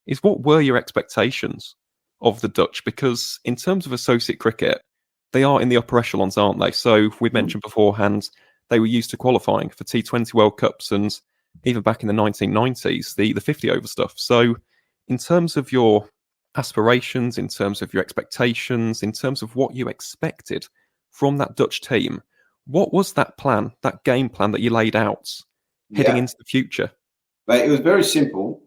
is what were your expectations of the Dutch? Because in terms of associate cricket, they are in the upper echelons, aren't they? So we mentioned beforehand, they were used to qualifying for T20 World Cups and even back in the 1990s, the 50-over stuff. So in terms of your aspirations, in terms of your expectations, in terms of what you expected from that Dutch team, what was that plan, that game plan that you laid out heading into the future? It was very simple.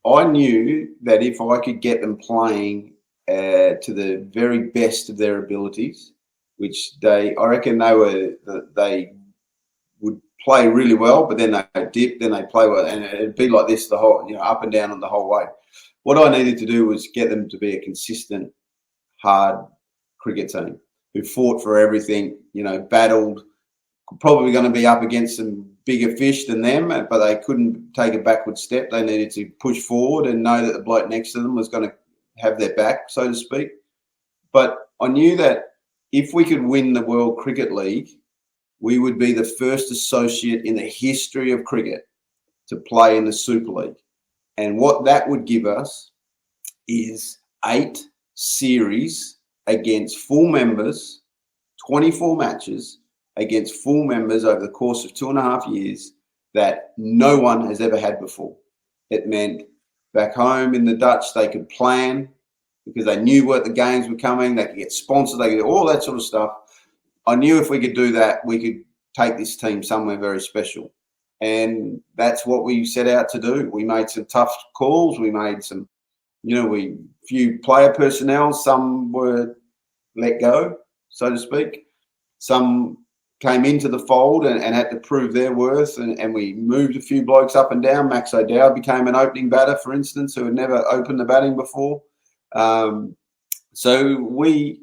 I knew that if I could get them playing to the very best of their abilities, which I reckon they would play really well, but then they dip, then they play well, and it'd be like this the whole, up and down on the whole way. What I needed to do was get them to be a consistent, hard cricket team who fought for everything, battled, probably going to be up against some bigger fish than them, but they couldn't take a backward step. They needed to push forward and know that the bloke next to them was going to have their back, so to speak. But I knew that if we could win the World Cricket League, we would be the first associate in the history of cricket to play in the Super League. And what that would give us is 8 series against full members, 24 matches against full members over the course of 2.5 years that no one has ever had before. It meant back home in the Dutch, they could plan because they knew what the games were coming. They could get sponsored. They could do all that sort of stuff. I knew if we could do that, we could take this team somewhere very special. And that's what we set out to do. We made some tough calls. We made some, few player personnel. Some were let go, so to speak. Some came into the fold and had to prove their worth. And we moved a few blokes up and down. Max O'Dowd became an opening batter, for instance, who had never opened the batting before. So we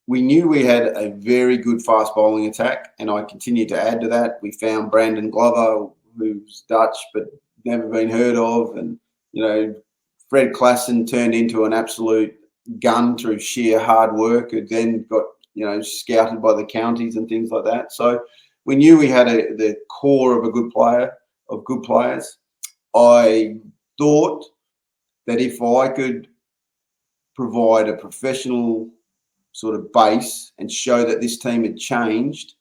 knew we had a very good fast bowling attack, and I continued to add to that. We found Brandon Glover, who's Dutch but never been heard of, and Fred Klassen turned into an absolute gun through sheer hard work, who then got scouted by the counties and things like that. So we knew we had the core of good players. I thought that if I could provide a professional sort of base and show that this team had changed,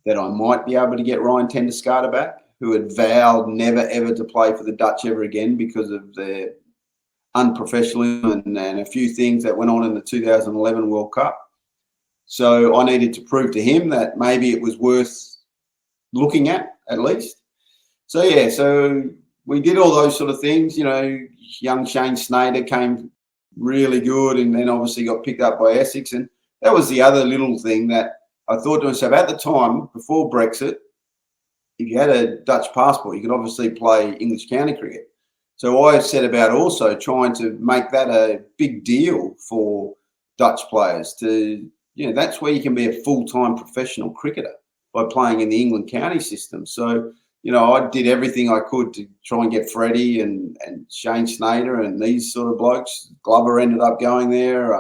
that I might be able to get Ryan ten Doeschate back, who had vowed never, ever to play for the Dutch ever again because of their unprofessionalism and a few things that went on in the 2011 World Cup. So I needed to prove to him that maybe it was worth looking at least. So, yeah, so we did all those sort of things. You know, young Shane Snyder came really good and then obviously got picked up by Essex. And that was the other little thing that I thought to myself at the time, before Brexit, if you had a Dutch passport, you could obviously play English county cricket. So I set about also trying to make that a big deal for Dutch players to, you know, that's where you can be a full-time professional cricketer, by playing in the England county system. So, you know, I did everything I could to try and get Freddie and Shane Snyder and these sort of blokes. Glover ended up going there.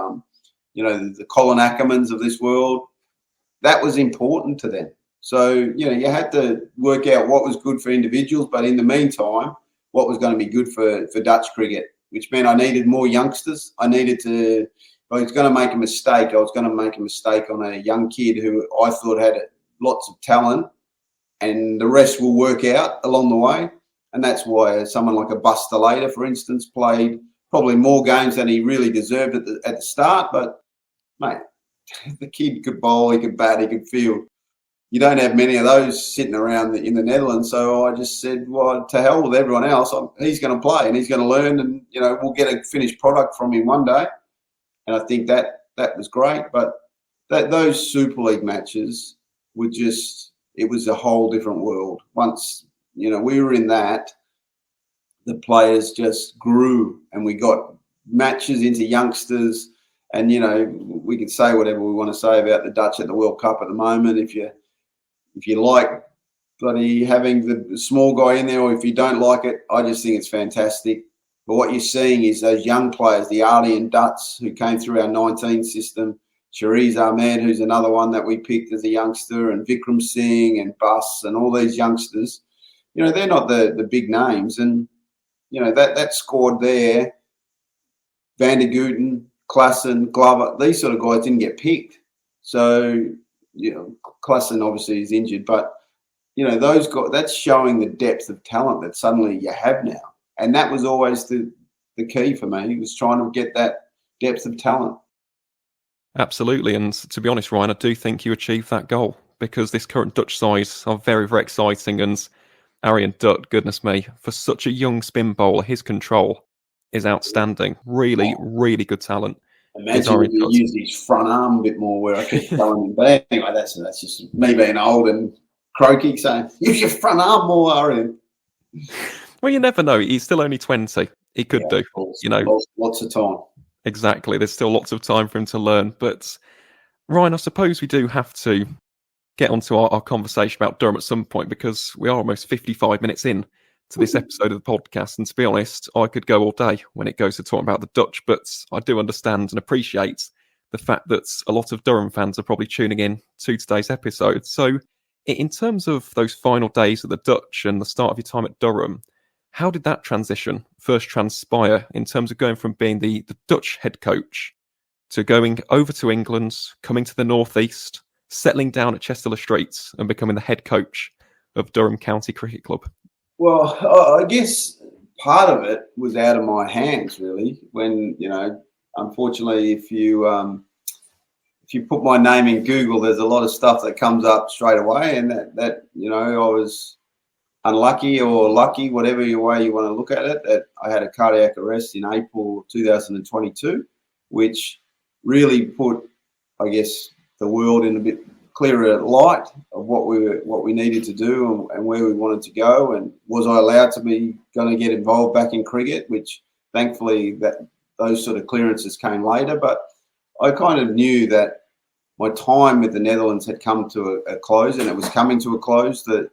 You know, the Colin Ackermans of this world. That was important to them. So, you know, you had to work out what was good for individuals, but in the meantime, what was going to be good for Dutch cricket, which meant I needed more youngsters. I needed to, if I was going to make a mistake, I was going to make a mistake on a young kid who I thought had lots of talent, and the rest will work out along the way. And that's why someone like a Buster Later, for instance, played probably more games than he really deserved at the start. But, mate, the kid could bowl, he could bat, he could field. You don't have many of those sitting around in the Netherlands. So I just said, well, to hell with everyone else. He's going to play and he's going to learn, and, you know, we'll get a finished product from him one day. And I think that was great. But those Super League matches were just, it was a whole different world. Once, you know, we were in that, the players just grew and we got matches into youngsters. And, you know, we could say whatever we want to say about the Dutch at the World Cup at the moment. If you like bloody having the small guy in there, or if you don't like it, I just think it's fantastic. But what you're seeing is those young players, the Ardian Dutts who came through our 19 system, Shariz Ahmed, who's another one that we picked as a youngster, and Vikram Singh and Bus and all these youngsters, you know, they're not the big names. And, you know, that squad there, Van der Gooten, Klassen, Glover, these sort of guys didn't get picked. So, you know, Klassen obviously is injured, but, you know, those guys, that's showing the depth of talent that suddenly you have now. And that was always the key for me, was trying to get that depth of talent. Absolutely. And to be honest, Ryan, I do think you achieved that goal, because this current Dutch side are very, very exciting. And Arjen Dutt, goodness me, for such a young spin bowler, his control is outstanding. Really, really good talent. Imagine if he used his front arm a bit more, where I keep telling him. But anyway, that's just me being old and croaky saying, use your front arm more, Arjen. Well, you never know. He's still only 20. He could do. You know, lots of time. Exactly. There's still lots of time for him to learn. But, Ryan, I suppose we do have to get onto our conversation about Durham at some point, because we are almost 55 minutes in to this episode of the podcast. And to be honest, I could go all day when it goes to talking about the Dutch, but I do understand and appreciate the fact that a lot of Durham fans are probably tuning in to today's episode. So in terms of those final days of the Dutch and the start of your time at Durham, how did that transition first transpire in terms of going from being the Dutch head coach to going over to England, coming to the Northeast, settling down at Chester Street and becoming the head coach of Durham County Cricket Club? Well, I guess part of it was out of my hands, really. When, you know, unfortunately, if you put my name in Google, there's a lot of stuff that comes up straight away, and that you know, I was unlucky or lucky, whatever way you want to look at it, that I had a cardiac arrest in April 2022, which really put, I guess, the world in a bit clearer light of what we needed to do and where we wanted to go, and was I allowed to be going to get involved back in cricket, which thankfully that those sort of clearances came later. But I kind of knew that my time with the Netherlands had come to a close, and it was coming to a close. That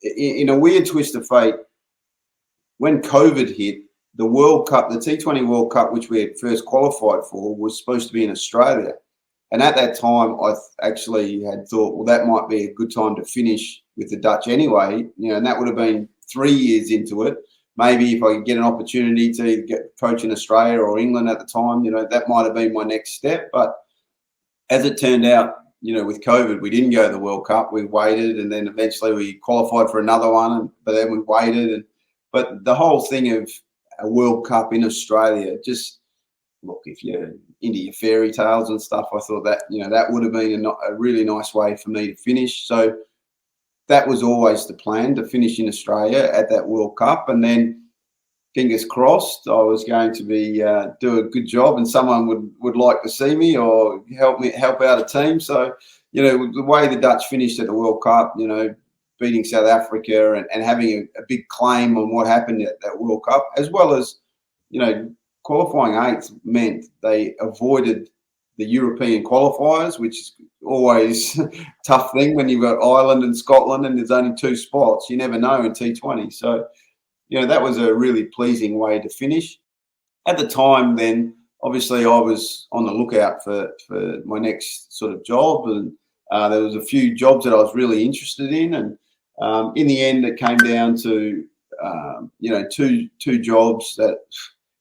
in a weird twist of fate, when COVID hit, the World Cup, the T20 World Cup, which we had first qualified for, was supposed to be in Australia. And at that time, I actually had thought, well, that might be a good time to finish with the Dutch anyway, you know, and that would have been 3 years into it, maybe if I could get an opportunity to get coach in Australia or England at the time, that might have been my next step. But as it turned out, with COVID, we didn't go to the World Cup. We waited, and then eventually we qualified for another one, but then we waited. But the whole thing of a World Cup in Australia, just look, if you're into your fairy tales and stuff, I thought that, that would have been a really nice way for me to finish. So that was always the plan, to finish in Australia at that World Cup. And then, fingers crossed, I was going to be do a good job and someone would like to see me or help out a team. So, the way the Dutch finished at the World Cup, beating South Africa and having a big claim on what happened at that World Cup, as well as, qualifying eighth meant they avoided the European qualifiers, which is always a tough thing when you've got Ireland and Scotland and there's only 2 spots. You never know in T20. So, that was a really pleasing way to finish. At the time then, obviously I was on the lookout for my next sort of job, and there was a few jobs that I was really interested in. And in the end, it came down to, two jobs that,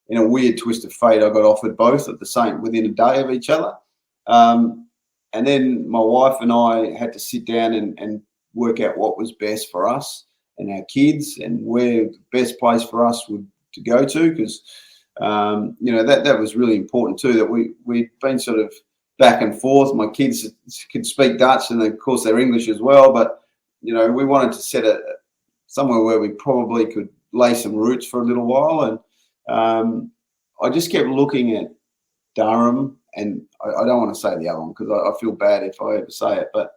in a weird twist of fate, I got offered both within a day of each other. And then my wife and I had to sit down and work out what was best for us and our kids, and where the best place for us to go to, because that was really important too, that we'd been sort of back and forth. My kids could speak Dutch, and of course they're English as well, but we wanted to set somewhere where we probably could lay some roots for a little while. And I just kept looking at Durham, and I don't want to say the other one because I feel bad if I ever say it, but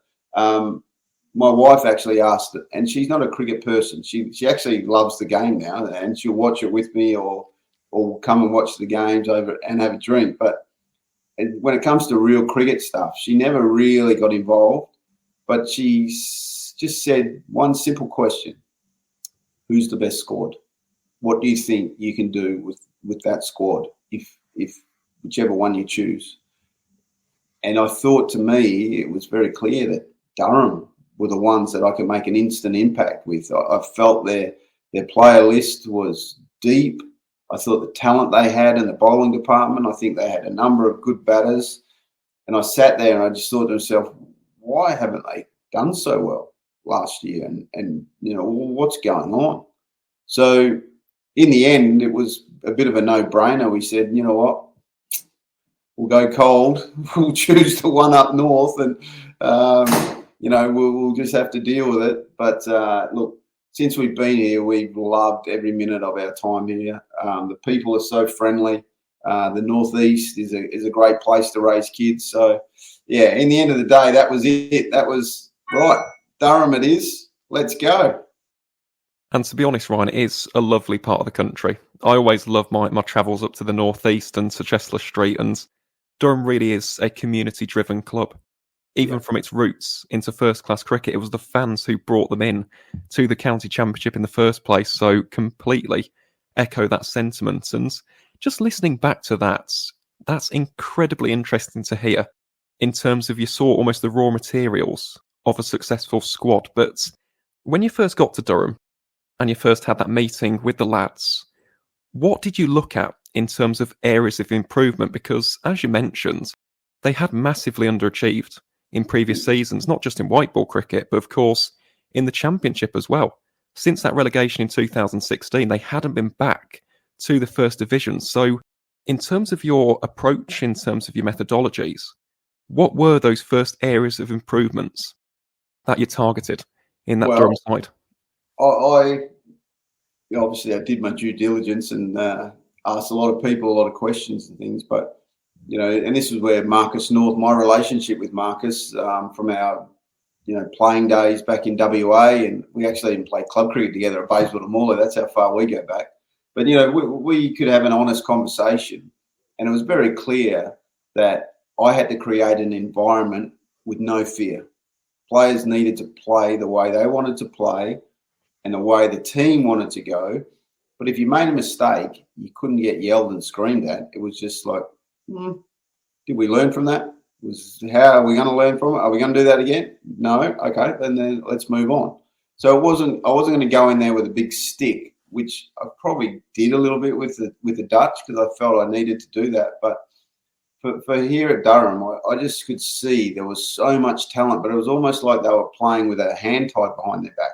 my wife actually asked it, and she's not a cricket person. She actually loves the game now, and she'll watch it with me or come and watch the games over and have a drink. But when it comes to real cricket stuff, she never really got involved. But she just said one simple question: who's the best squad? What do you think you can do with that squad if whichever one you choose? And I thought, to me, it was very clear that Durham were the ones that I could make an instant impact with. I felt their player list was deep. I thought the talent they had in the bowling department, I think they had a number of good batters. And I sat there and I just thought to myself, why haven't they done so well last year? And what's going on? So in the end, it was a bit of a no-brainer. We said, you know what, we'll go cold. We'll choose the one up north, and we'll just have to deal with it. But look, since we've been here, we've loved every minute of our time here. The people are so friendly. The Northeast is a great place to raise kids. So, yeah, in the end of the day, that was it. That was right. Durham it is. Let's go. And to be honest, Ryan, it is a lovely part of the country. I always love my travels up to the northeast and to Chester Street, and Durham really is a community-driven club. Even from its roots into first-class cricket, it was the fans who brought them in to the county championship in the first place, so completely echo that sentiment. And just listening back to that's incredibly interesting to hear in terms of you saw almost the raw materials of a successful squad. But when you first got to Durham, and you first had that meeting with the lads, what did you look at in terms of areas of improvement? Because, as you mentioned, they had massively underachieved in previous seasons, not just in white ball cricket, but of course in the championship as well. Since that relegation in 2016, they hadn't been back to the first division. So in terms of your approach, in terms of your methodologies, what were those first areas of improvements that you targeted in that Durham side? I obviously I did my due diligence and asked a lot of people a lot of questions and things, but and this is where Marcus North, my relationship with Marcus from our playing days back in WA, and we actually even played club cricket together at Bayswater Morley. That's how far we go back. But we could have an honest conversation, and it was very clear that I had to create an environment with no fear. Players needed to play the way they wanted to play and the way the team wanted to go. But if you made a mistake, you couldn't get yelled and screamed at. It was just like, did we learn from that? How are we going to learn from it? Are we going to do that again? No. Okay, then let's move on. So I wasn't going to go in there with a big stick. which I probably did a little bit with the Dutch because I felt I needed to do that. But for here at Durham, I just could see there was so much talent, but it was almost like they were playing with a hand tied behind their back.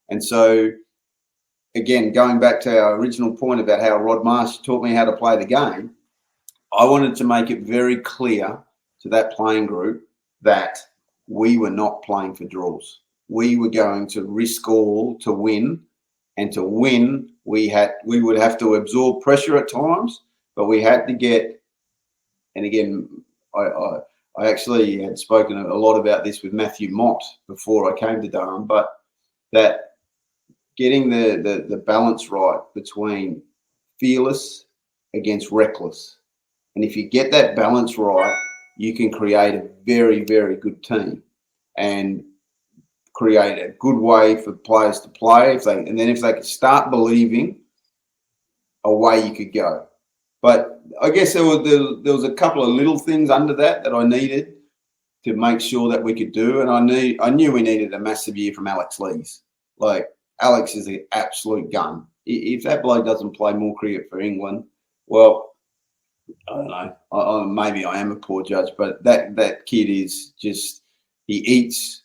And so, again, going back to our original point about how Rod Marsh taught me how to play the game, I wanted to make it very clear to that playing group that we were not playing for draws. We were going to risk all to win, and to win, we would have to absorb pressure at times, but we had to get. And again, I actually had spoken a lot about this with Matthew Mott before I came to Durham, but that getting the balance right between fearless against reckless. And if you get that balance right, you can create a very, very good team and create a good way for players to play. If they could start believing, away you could go. But I guess there was a couple of little things under that I needed to make sure that we could do. And I knew we needed a massive year from Alex Lees. Like, Alex is an absolute gun. If that bloke doesn't play more cricket for England, well, I don't know. Maybe I am a poor judge, but that kid is just, he eats,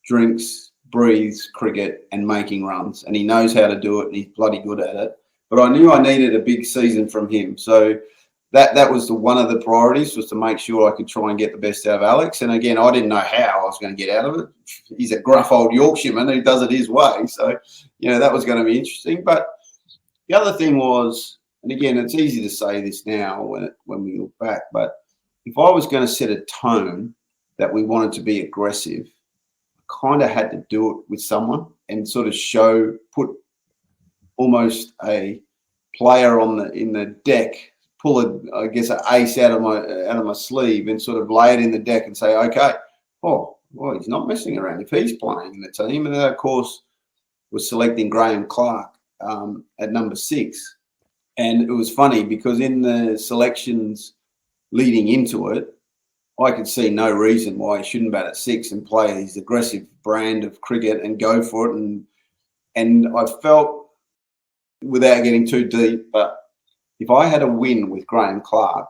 drinks, breathes cricket and making runs, and he knows how to do it, and he's bloody good at it. But I knew I needed a big season from him. So that was one of the priorities, was to make sure I could try and get the best out of Alex. And again, I didn't know how I was going to get out of it. He's a gruff old Yorkshireman who does it his way. So, that was going to be interesting. But the other thing was, and again, it's easy to say this now when we look back, but if I was going to set a tone that we wanted to be aggressive, I kind of had to do it with someone and sort of put almost a player in the deck, pull an ace out of my sleeve and sort of lay it in the deck and say, okay, well, he's not messing around if he's playing in the team. And then, of course, was selecting Graham Clark at number 6. And it was funny because in the selections leading into it, I could see no reason why he shouldn't bat at 6 and play his aggressive brand of cricket and go for it. And I felt, without getting too deep, but if I had a win with Graham Clark,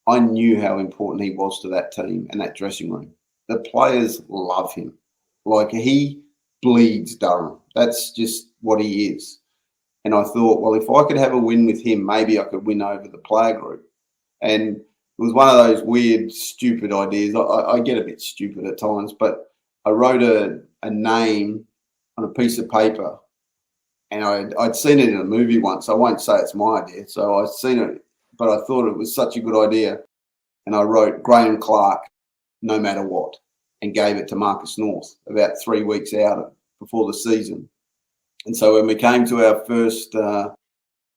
I knew how important he was to that team and that dressing room. The players love him. Like, he bleeds Durham. That's just what he is. And I thought, well, if I could have a win with him, maybe I could win over the player group. And it was one of those weird, stupid ideas. I get a bit stupid at times, but I wrote a name on a piece of paper, and I'd seen it in a movie once. I won't say it's my idea. So I'd seen it, but I thought it was such a good idea. And I wrote Graham Clark, no matter what, and gave it to Marcus North about 3 weeks out before the season. And so when we came to our first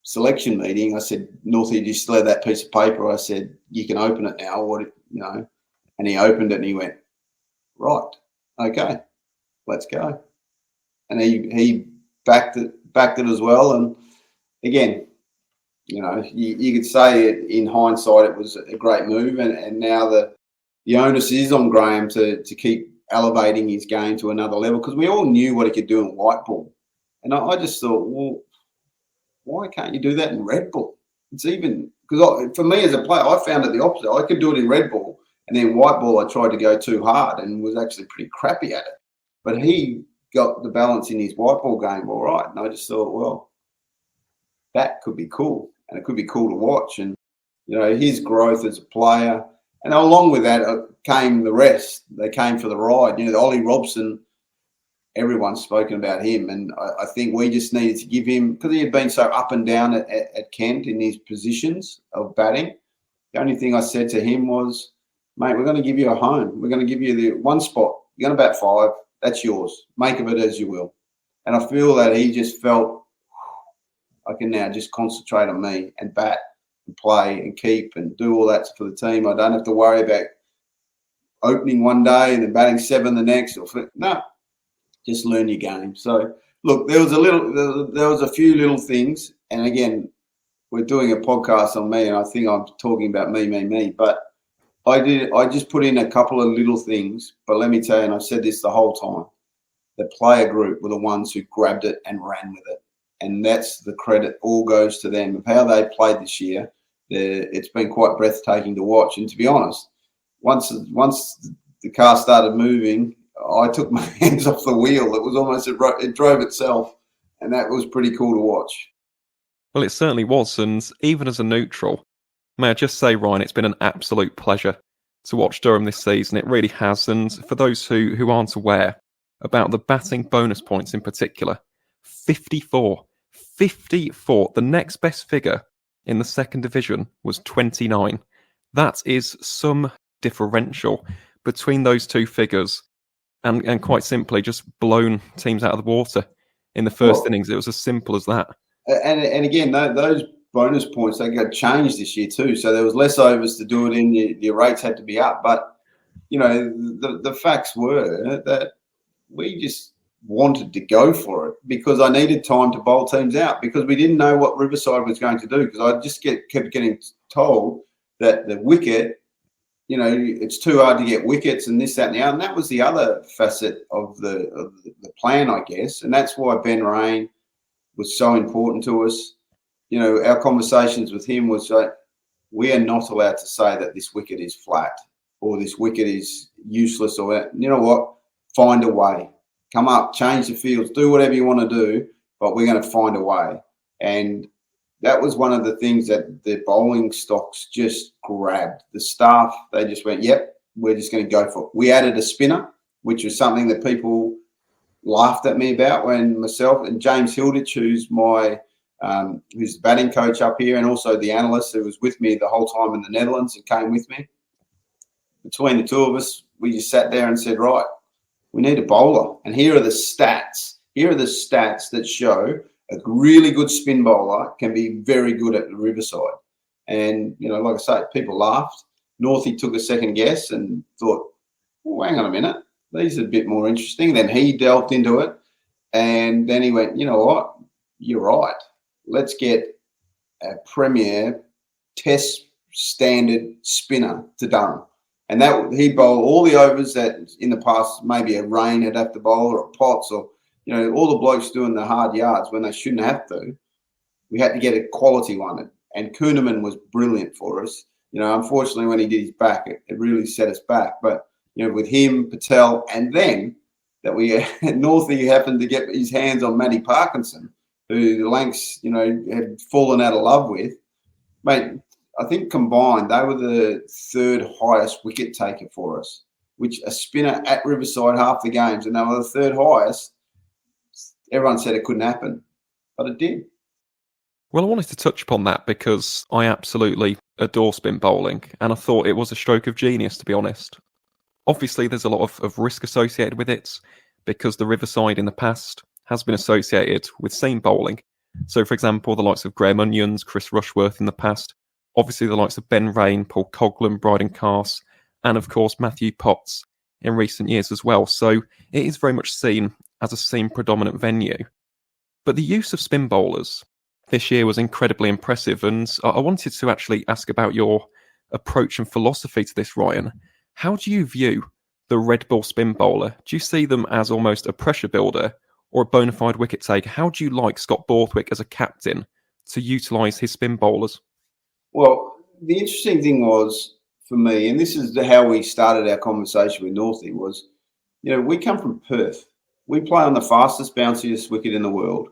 selection meeting, I said, Northie, you still have that piece of paper? I said, you can open it now. And he opened it and he went, right, okay, let's go. And he backed it as well. And again, you could say in hindsight it was a great move. And now the onus is on Graham to keep elevating his game to another level, because we all knew what he could do in white ball. And I just thought, well, why can't you do that in red ball? It's even, because for me as a player, I found it the opposite. I could do it in red ball, and then white ball I tried to go too hard and was actually pretty crappy at it. But he got the balance in his white ball game all right. And I just thought, well, that could be cool, and it could be cool to watch. And, his growth as a player. And along with that came the rest. They came for the ride. The Ollie Robson, everyone's spoken about him, and I think we just needed to give him, because he had been so up and down at Kent in his positions of batting. The only thing I said to him was, mate, we're going to give you a home. We're going to give you the one spot. You're going to bat 5. That's yours. Make of it as you will. And I feel that he just felt, I can now just concentrate on me and bat and play and keep and do all that for the team. I don't have to worry about opening one day and then batting 7 the next. No. Just learn your game. So, look, there was a few little things, and again, we're doing a podcast on me, and I think I'm talking about me. But I just put in a couple of little things. But let me tell you, and I've said this the whole time, the player group were the ones who grabbed it and ran with it. and that's the credit all goes to them of how they played this year. It's been quite breathtaking to watch. And to be honest, once the car started moving, I took my hands off the wheel. It was almost it drove itself, and that was pretty cool to watch. Well, it certainly was, and even as a neutral, may I just say, Ryan, it's been an absolute pleasure to watch Durham this season. It really has, and for those who aren't aware about the batting bonus points in particular, 54. 54. The next best figure in the second division was 29. That is some differential between those two figures, and quite simply just blown teams out of the water in the first innings. It was as simple as that. And again, those bonus points, they got changed this year too. So there was less overs to do it in. Your rates had to be up. But, the facts were that we just wanted to go for it because I needed time to bowl teams out because we didn't know what Riverside was going to do because I just kept getting told that the wicket, it's too hard to get wickets and this, that, and the other. And that was the other facet of the plan, I guess. And that's why Ben Rain was so important to us. Our conversations with him was like, we are not allowed to say that this wicket is flat or this wicket is useless or, you know what, find a way. Come up, change the fields, do whatever you want to do, but we're going to find a way. And that was one of the things that the bowling stocks just grabbed. The staff, they just went, yep, we're just going to go for it. We added a spinner, which was something that people laughed at me about when myself and James Hilditch, who's who's the batting coach up here and also the analyst who was with me the whole time in the Netherlands and came with me. Between the two of us, we just sat there and said, right, we need a bowler. And here are the stats. Here are the stats that show a really good spin bowler can be very good at the Riverside. And, like I say, people laughed. Northie took a second guess and thought, oh, hang on a minute. These are a bit more interesting. Then he delved into it. And then he went, you know what? You're right. Let's get a premier test standard spinner to Durham. And that he bowled all the overs that in the past maybe a Rain had to bowl or a Potts or, all the blokes doing the hard yards when they shouldn't have to. We had to get a quality one. And Kuhneman was brilliant for us. Unfortunately, when he did his back, it really set us back. But, with him, Patel, and then that Northie happened to get his hands on Matty Parkinson, who the Lancs, had fallen out of love with. Mate, I think combined, they were the third highest wicket taker for us, which a spinner at Riverside half the games, and they were the third highest. Everyone said it couldn't happen, but it did. Well, I wanted to touch upon that because I absolutely adore spin bowling, and I thought it was a stroke of genius, to be honest. Obviously, there's a lot of risk associated with it because the Riverside in the past has been associated with seam bowling. So, for example, the likes of Graham Onions, Chris Rushworth in the past, obviously the likes of Ben Rain, Paul Coghlan, Bryden Carse, and of course Matthew Potts in recent years as well. So it is very much seen as a seam predominant venue. But the use of spin bowlers this year was incredibly impressive, and I wanted to actually ask about your approach and philosophy to this, Ryan. How do you view the red ball spin bowler? Do you see them as almost a pressure builder or a bona fide wicket taker? How do you like Scott Borthwick as a captain to utilise his spin bowlers? Well, the interesting thing was for me, and this is how we started our conversation with Northie, was, we come from Perth. We play on the fastest, bounciest wicket in the world.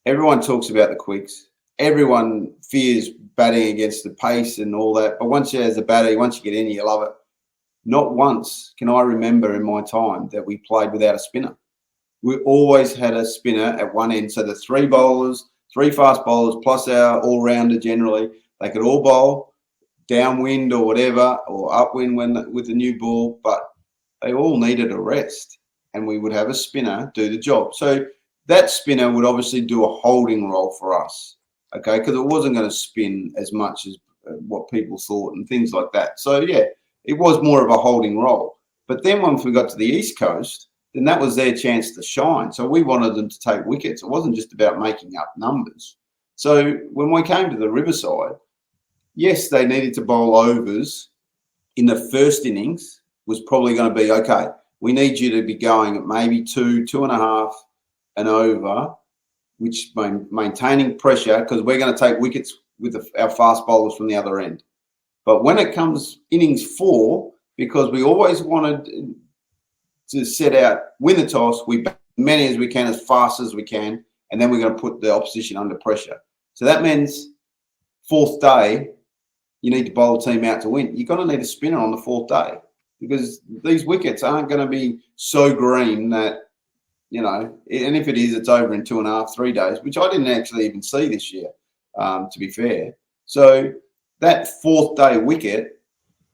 Everyone talks about the quicks. Everyone fears batting against the pace and all that. But once you, as a batter, once you get in, you love it. Not once can I remember in my time that we played without a spinner. We always had a spinner at one end. So the three bowlers, three fast bowlers, plus our all-rounder generally, they could all bowl downwind or whatever, or upwind with the new ball, but they all needed a rest, and we would have a spinner do the job. So that spinner would obviously do a holding role for us, okay, because it wasn't going to spin as much as what people thought and things like that. So, yeah, it was more of a holding role. But then once we got to the East Coast, then that was their chance to shine. So we wanted them to take wickets. It wasn't just about making up numbers. So when we came to the Riverside, yes, they needed to bowl overs. In the first innings was probably going to be, okay, we need you to be going at maybe 2.5 and over which maintaining pressure, because we're going to take wickets with our fast bowlers from the other end. But when it comes innings 4, because we always wanted to set out, win the toss, we bat as many as we can, as fast as we can, and then we're going to put the opposition under pressure. So that means 4th day, you need to bowl a team out to win. You're going to need a spinner on the 4th day, because these wickets aren't going to be so green that, and if it is, it's over in 2.5, 3 days, which I didn't actually even see this year, to be fair. So that 4th day wicket,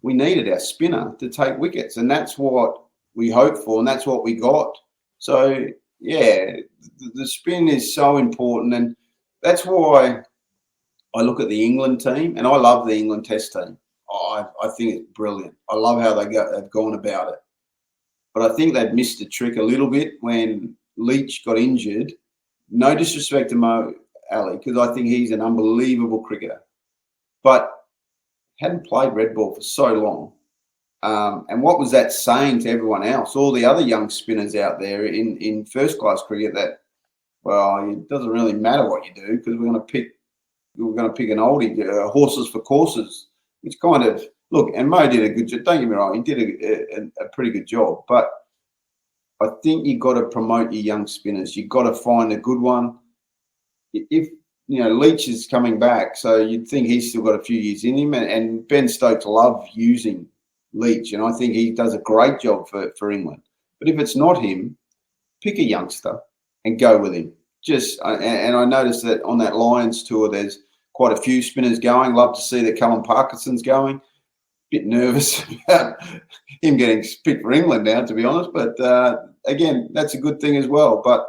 we needed our spinner to take wickets, and that's what we hoped for, and that's what we got. So, yeah, the spin is so important, and that's why I look at the England team, and I love the England Test team. I think it's brilliant. I love how they've gone about it. But I think they've missed a trick a little bit when Leach got injured. No disrespect to Mo Ali, because I think he's an unbelievable cricketer, but hadn't played red ball for so long. And what was that saying to everyone else, all the other young spinners out there in first-class cricket, that, well, it doesn't really matter what you do, because we're going to pick an oldie, horses for courses, which kind of, look, and Mo did a good job. Don't get me wrong, he did a pretty good job. But I think you've got to promote your young spinners. You've got to find a good one. If, Leach is coming back, so you'd think he's still got a few years in him. And Ben Stokes loved using Leach, and I think he does a great job for England. But if it's not him, pick a youngster and go with him. And I noticed that on that Lions tour, there's quite a few spinners going. Love to see that Callum Parkinson's going. Bit nervous about him getting picked for England now, to be honest. But again, that's a good thing as well. But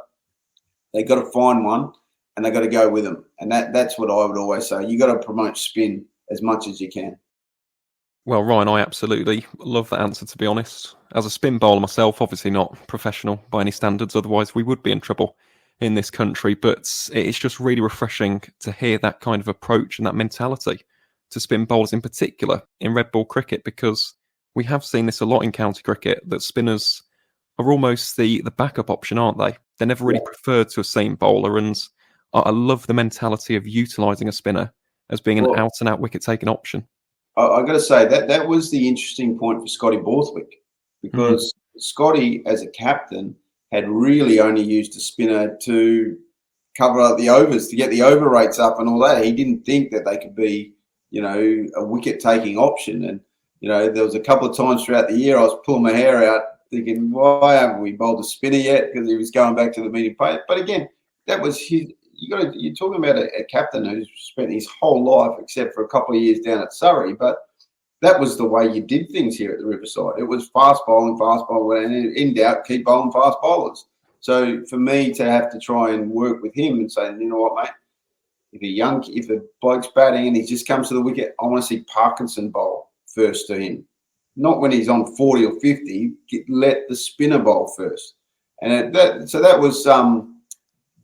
they got to find one, and they got to go with them. And that's what I would always say. You got to promote spin as much as you can. Well, Ryan, I absolutely love that answer, to be honest. As a spin bowler myself, obviously not professional by any standards, otherwise we would be in trouble in this country, but it's just really refreshing to hear that kind of approach and that mentality to spin bowlers in particular in red ball cricket, because we have seen this a lot in county cricket, that spinners are almost the backup option, aren't they? They're never really preferred to a seam bowler, and I love the mentality of utilising a spinner as being an out-and-out wicket-taking option. I've got to say that was the interesting point for Scotty Borthwick, because Scotty, as a captain, had really only used a spinner to cover up the overs, to get the over rates up and all that. He didn't think that they could be, a wicket-taking option. And, there was a couple of times throughout the year I was pulling my hair out thinking, why haven't we bowled a spinner yet? Because he was going back to the meeting plate. But again, that was his. You're talking about a captain who's spent his whole life, except for a couple of years down at Surrey, but that was the way you did things here at the Riverside. It was fast bowling, and in doubt, keep bowling fast bowlers. So for me to have to try and work with him and say, you know what, mate, if a bloke's batting and he just comes to the wicket, I want to see Parkinson bowl first to him. Not when he's on 40 or 50, let the spinner bowl first. And that was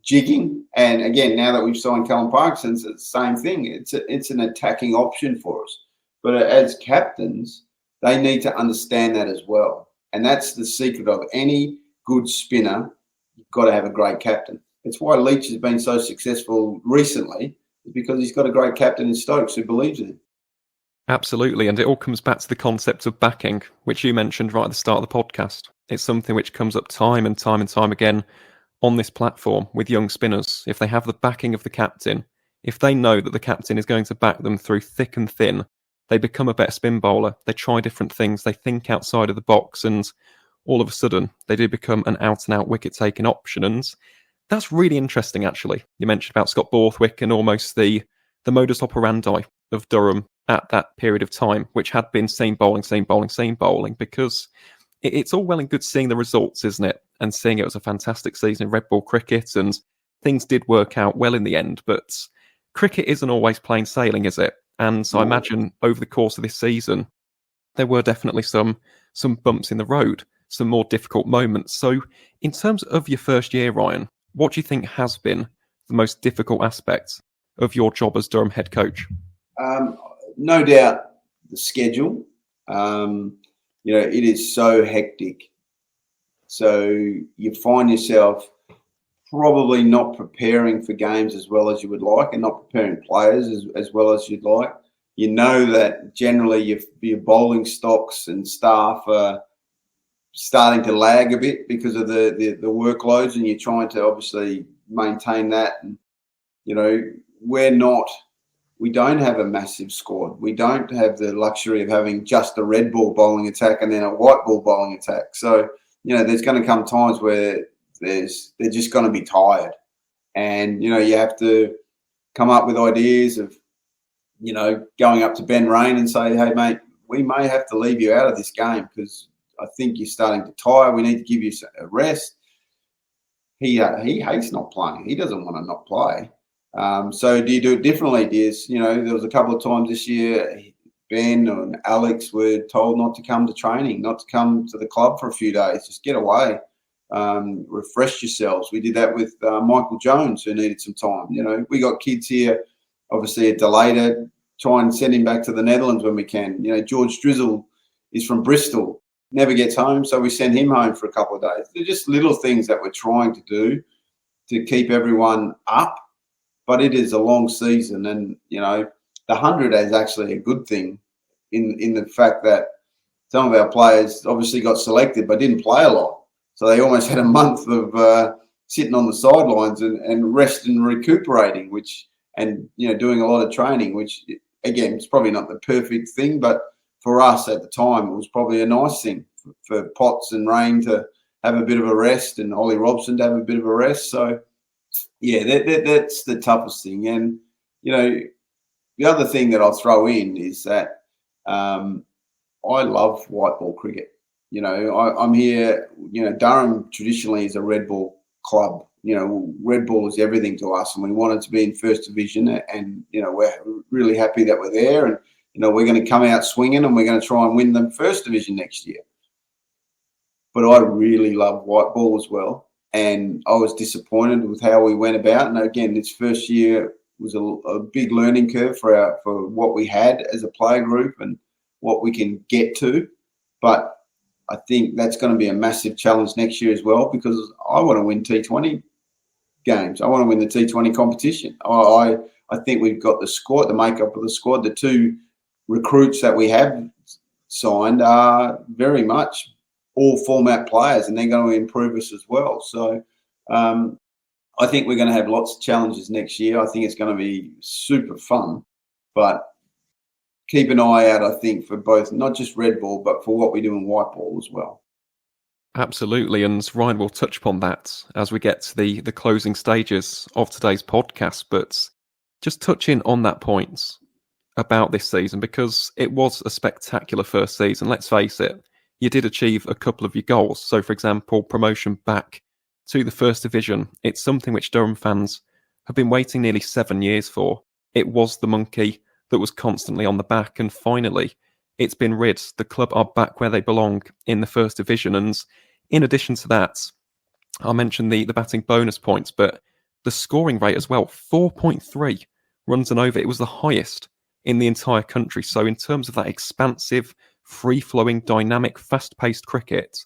jigging. And again, now that we've signed Callum Parkinson, it's the same thing. It's an attacking option for us. But as captains, they need to understand that as well. And that's the secret of any good spinner. You've got to have a great captain. It's why Leach has been so successful recently, because he's got a great captain in Stokes who believes in him. Absolutely. And it all comes back to the concept of backing, which you mentioned right at the start of the podcast. It's something which comes up time and time and time again on this platform with young spinners. If they have the backing of the captain, if they know that the captain is going to back them through thick and thin, they become a better spin bowler. They try different things. They think outside of the box, and all of a sudden they do become an out-and-out wicket-taking option. And that's really interesting, actually. You mentioned about Scott Borthwick and almost the modus operandi of Durham at that period of time, which had been seam bowling, because it's all well and good seeing the results, isn't it? And seeing it was a fantastic season in red ball cricket, and things did work out well in the end. But cricket isn't always plain sailing, is it? And so I imagine over the course of this season, there were definitely some bumps in the road, some more difficult moments. So in terms of your first year, Ryan, what do you think has been the most difficult aspect of your job as Durham head coach? No doubt the schedule. It is so hectic. So you find yourself probably not preparing for games as well as you would like, and not preparing players as well as you'd like. You know that generally your bowling stocks and staff are starting to lag a bit because of the workloads, and you're trying to obviously maintain that. And, you know, we don't have a massive squad. We don't have the luxury of having just a red ball bowling attack and then a white ball bowling attack. So, you know, there's going to come times where they're just going to be tired. And, you know, you have to come up with ideas of, you know, going up to Ben Rain and say, hey, mate, we may have to leave you out of this game because I think you're starting to tire. We need to give you a rest. He hates not playing. He doesn't want to not play. So do you do it differently? You know, there was a couple of times this year, Ben and Alex were told not to come to training, not to come to the club for a few days. Just get away, refresh yourselves. We did that with Michael Jones, who needed some time. You know, we got kids here, obviously at Delayed, try and send him back to the Netherlands when we can. You know, George Drizzle is from Bristol, never gets home, so we send him home for a couple of days. They're just little things that we're trying to do to keep everyone up. But it is a long season, and, you know, the 100 is actually a good thing in the fact that some of our players obviously got selected but didn't play a lot. So they almost had a month of sitting on the sidelines and rest and recuperating, and, you know, doing a lot of training, which, again, it's probably not the perfect thing, but for us at the time, it was probably a nice thing for Potts and Rain to have a bit of a rest and Ollie Robson to have a bit of a rest. So, yeah, that's the toughest thing. And, you know, the other thing that I'll throw in is that I love white ball cricket. You know, I'm here, you know, Durham traditionally is a red ball club. You know, red ball is everything to us, and we wanted to be in first division, and, you know, we're really happy that we're there, and, you know, we're going to come out swinging, and we're going to try and win the first division next year. But I really love white ball as well. And I was disappointed with how we went about. And again, this first year was a big learning curve for what we had as a player group and what we can get to. But I think that's going to be a massive challenge next year as well, because I want to win T20 games. I want to win the T20 competition. I think we've got the squad, the makeup of the squad. The two recruits that we have signed are very much all format players, and they're going to improve us as well. So I think we're going to have lots of challenges next year. I think it's going to be super fun, but keep an eye out, I think, for both, not just red ball, but for what we do in white ball as well. Absolutely, and Ryan will touch upon that as we get to the closing stages of today's podcast. But just touching on that point about this season, because it was a spectacular first season, let's face it, you did achieve a couple of your goals. So, for example, promotion back to the first division. It's something which Durham fans have been waiting nearly 7 years for. It was the monkey that was constantly on the back, and finally, it's been rid. The club are back where they belong in the first division. And in addition to that, I'll mention the batting bonus points, but the scoring rate as well, 4.3 runs and over. It was the highest in the entire country. So in terms of that expansive, free-flowing, dynamic, fast-paced cricket,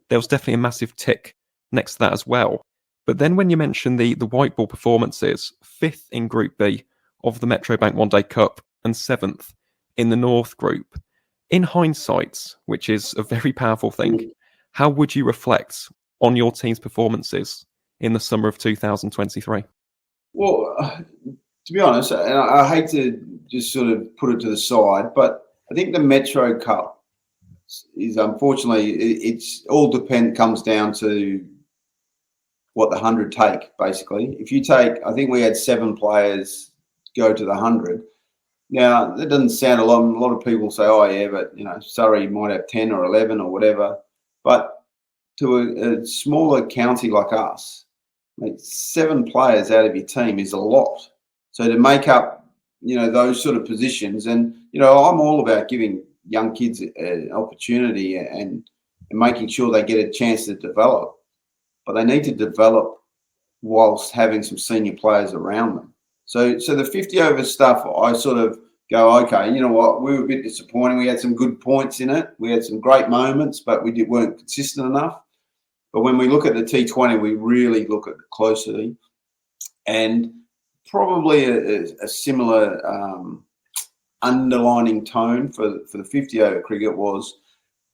there was definitely a massive tick next to that as well. But then when you mention the white ball performances, 5th in Group B of the Metrobank One Day Cup and 7th in the North Group, in hindsight, which is a very powerful thing, how would you reflect on your team's performances in the summer of 2023? Well, to be honest, and I hate to just sort of put it to the side, but I think the Metro Cup is, unfortunately, it's all comes down to what the 100 take, basically. If you take, I think we had 7 players go to the 100. Now, that doesn't sound a lot. A lot of people say, oh, yeah, but, you know, Surrey might have 10 or 11 or whatever. But to a smaller county like us, like 7 players out of your team is a lot. So to make up, you know, those sort of positions, and, you know, I'm all about giving young kids an opportunity and making sure they get a chance to develop. But they need to develop whilst having some senior players around them. So the 50 over stuff, I sort of go, okay, you know what, we were a bit disappointing. We had some good points in it. We had some great moments, but we weren't consistent enough. But when we look at the T20, we really look at it closely, and probably a similar underlining tone for the 50-over cricket was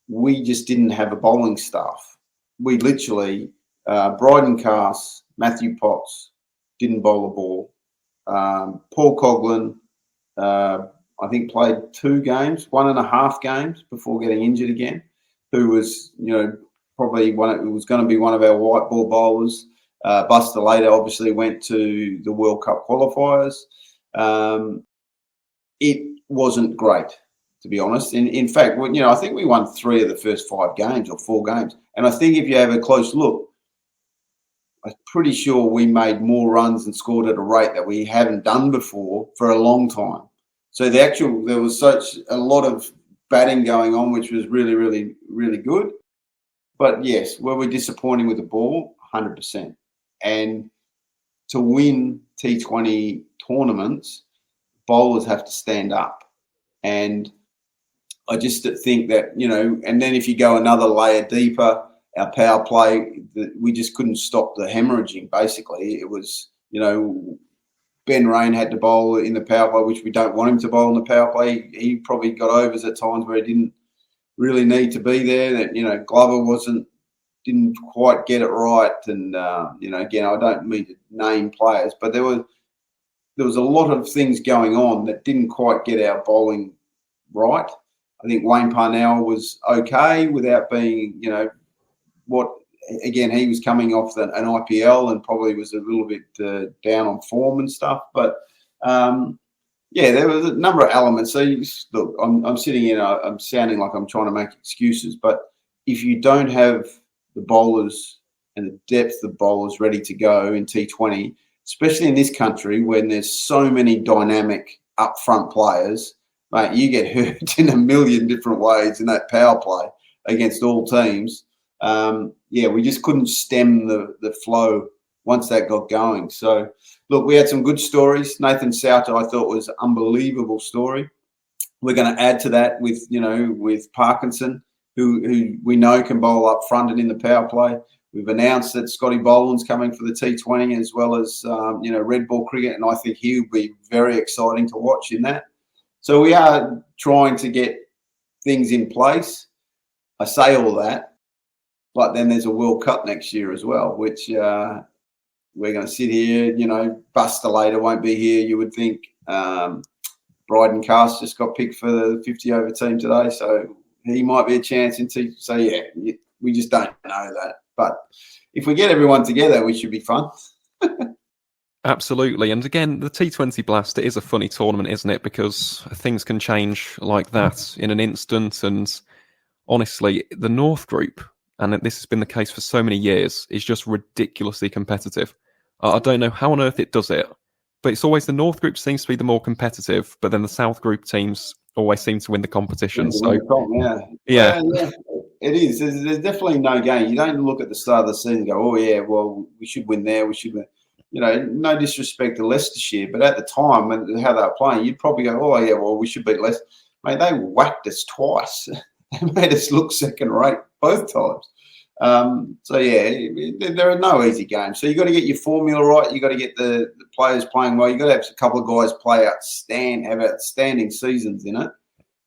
we just didn't have a bowling staff. We literally, Bryden Cass, Matthew Potts didn't bowl a ball. Paul Coughlin, I think, played 2 games, 1.5 games before getting injured again, who was, probably it was going to be one of our white ball bowlers. Buster later obviously went to the World Cup qualifiers. It wasn't great, to be honest. In fact, I think we won 3 of the first 5 games or 4 games. And I think if you have a close look, I'm pretty sure we made more runs and scored at a rate that we haven't done before for a long time. So there was such a lot of batting going on, which was really, really, really good. But yes, were we disappointing with the ball? 100%. And to win T20 tournaments, bowlers have to stand up. And I just think that, and then if you go another layer deeper, our power play, we just couldn't stop the hemorrhaging, basically. It was, Ben Rain had to bowl in the power play, which we don't want him to bowl in the power play. He probably got overs at times where he didn't really need to be there. That, Glover didn't quite get it right. And, again, I don't mean to name players, but there was a lot of things going on that didn't quite get our bowling right. I think Wayne Parnell was okay without being, he was coming off an IPL and probably was a little bit down on form and stuff. But, there was a number of elements. So, look, I'm sitting here, I'm sounding like I'm trying to make excuses. But if you don't have the bowlers and the depth of bowlers ready to go in T20, especially in this country when there's so many dynamic upfront players, mate, you get hurt in a million different ways in that power play against all teams. We just couldn't stem the flow once that got going. So, look, we had some good stories. Nathan Souter, I thought, was an unbelievable story. We're going to add to that with Parkinson, who we know can bowl up front and in the power play. We've announced that Scotty Boland's coming for the T20 as well as, red ball cricket, and I think he'll be very exciting to watch in that. So we are trying to get things in place. I say all that, but then there's a World Cup next year as well, which we're going to sit here, Buster later won't be here, you would think. Bryden Cass just got picked for the 50-over team today, so he might be a chance So, we just don't know that. But if we get everyone together, we should be fun. Absolutely. And again, the T20 Blast, it is a funny tournament, isn't it? Because things can change like that in an instant. And honestly, the North Group, and this has been the case for so many years, is just ridiculously competitive. I don't know how on earth it does it, but it's always the North Group seems to be the more competitive, but then the South Group teams always seem to win the competition. Yeah. It is. There's definitely no game. You don't look at the start of the season and go, oh, yeah, well, we should win there. We should win. No disrespect to Leicestershire, but at the time and how they were playing, you'd probably go, oh, yeah, well, we should beat Leicester. Mate, they whacked us twice. They made us look second rate both times. There are no easy games. So you've got to get your formula right. You've got to get the players playing well. You've got to have a couple of guys have outstanding seasons in it.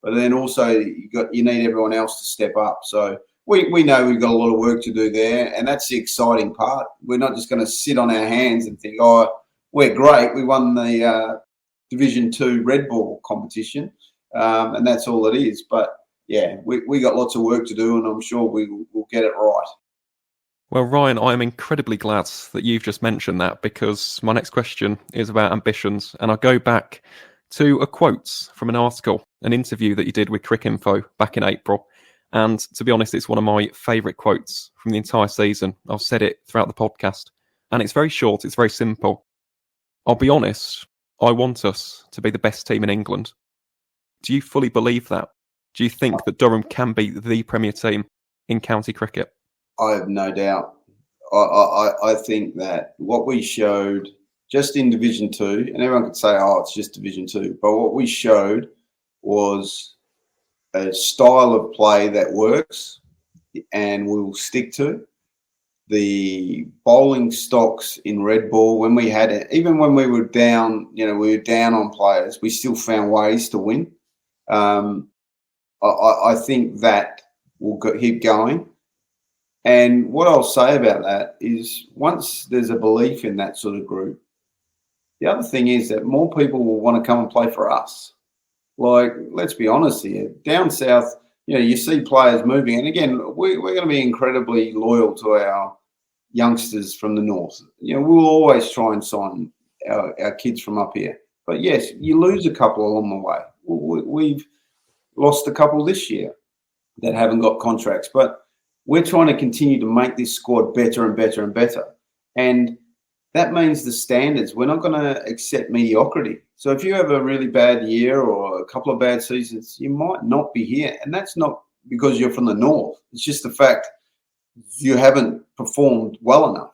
But then also you need everyone else to step up. So we know we've got a lot of work to do there, and that's the exciting part. We're not just going to sit on our hands and think, oh, we're great. We won the Division 2 red ball competition, and that's all it is. But, yeah, we got lots of work to do, and I'm sure we'll get it right. Well, Ryan, I'm incredibly glad that you've just mentioned that, because my next question is about ambitions, and I'll go back to a quote from an article, an interview that you did with Cricinfo back in April. And to be honest, it's one of my favourite quotes from the entire season. I've said it throughout the podcast. And it's very short, it's very simple. I'll be honest, I want us to be the best team in England. Do you fully believe that? Do you think that Durham can be the Premier team in county cricket? I have no doubt. I think that what we showed just in Division 2, and everyone could say, oh, it's just Division 2, but what we showed was a style of play that works and we'll stick to. the bowling stocks in red ball, when we had it, even when we were down, we were down on players, we still found ways to win. I think that will keep going. And what I'll say about that is once there's a belief in that sort of group, the other thing is that more people will want to come and play for us. Like, let's be honest here, down south, you see players moving. And again, we're going to be incredibly loyal to our youngsters from the north. We'll always try and sign our kids from up here. But yes, you lose a couple along the way. We've lost a couple this year that haven't got contracts. But we're trying to continue to make this squad better and better and better. And that means the standards, we're not going to accept mediocrity. So if you have a really bad year or a couple of bad seasons, you might not be here. And that's not because you're from the north. It's just the fact you haven't performed well enough.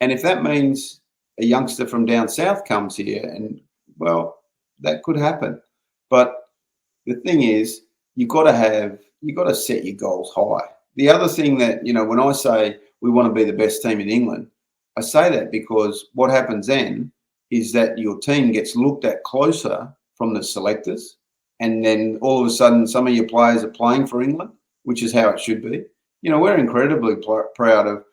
And if that means a youngster from down south comes here, and, well, that could happen. But the thing is, you've got to set your goals high. The other thing that, when I say we want to be the best team in England, I say that because what happens then is that your team gets looked at closer from the selectors, and then all of a sudden some of your players are playing for England, which is how it should be. We're incredibly proud of,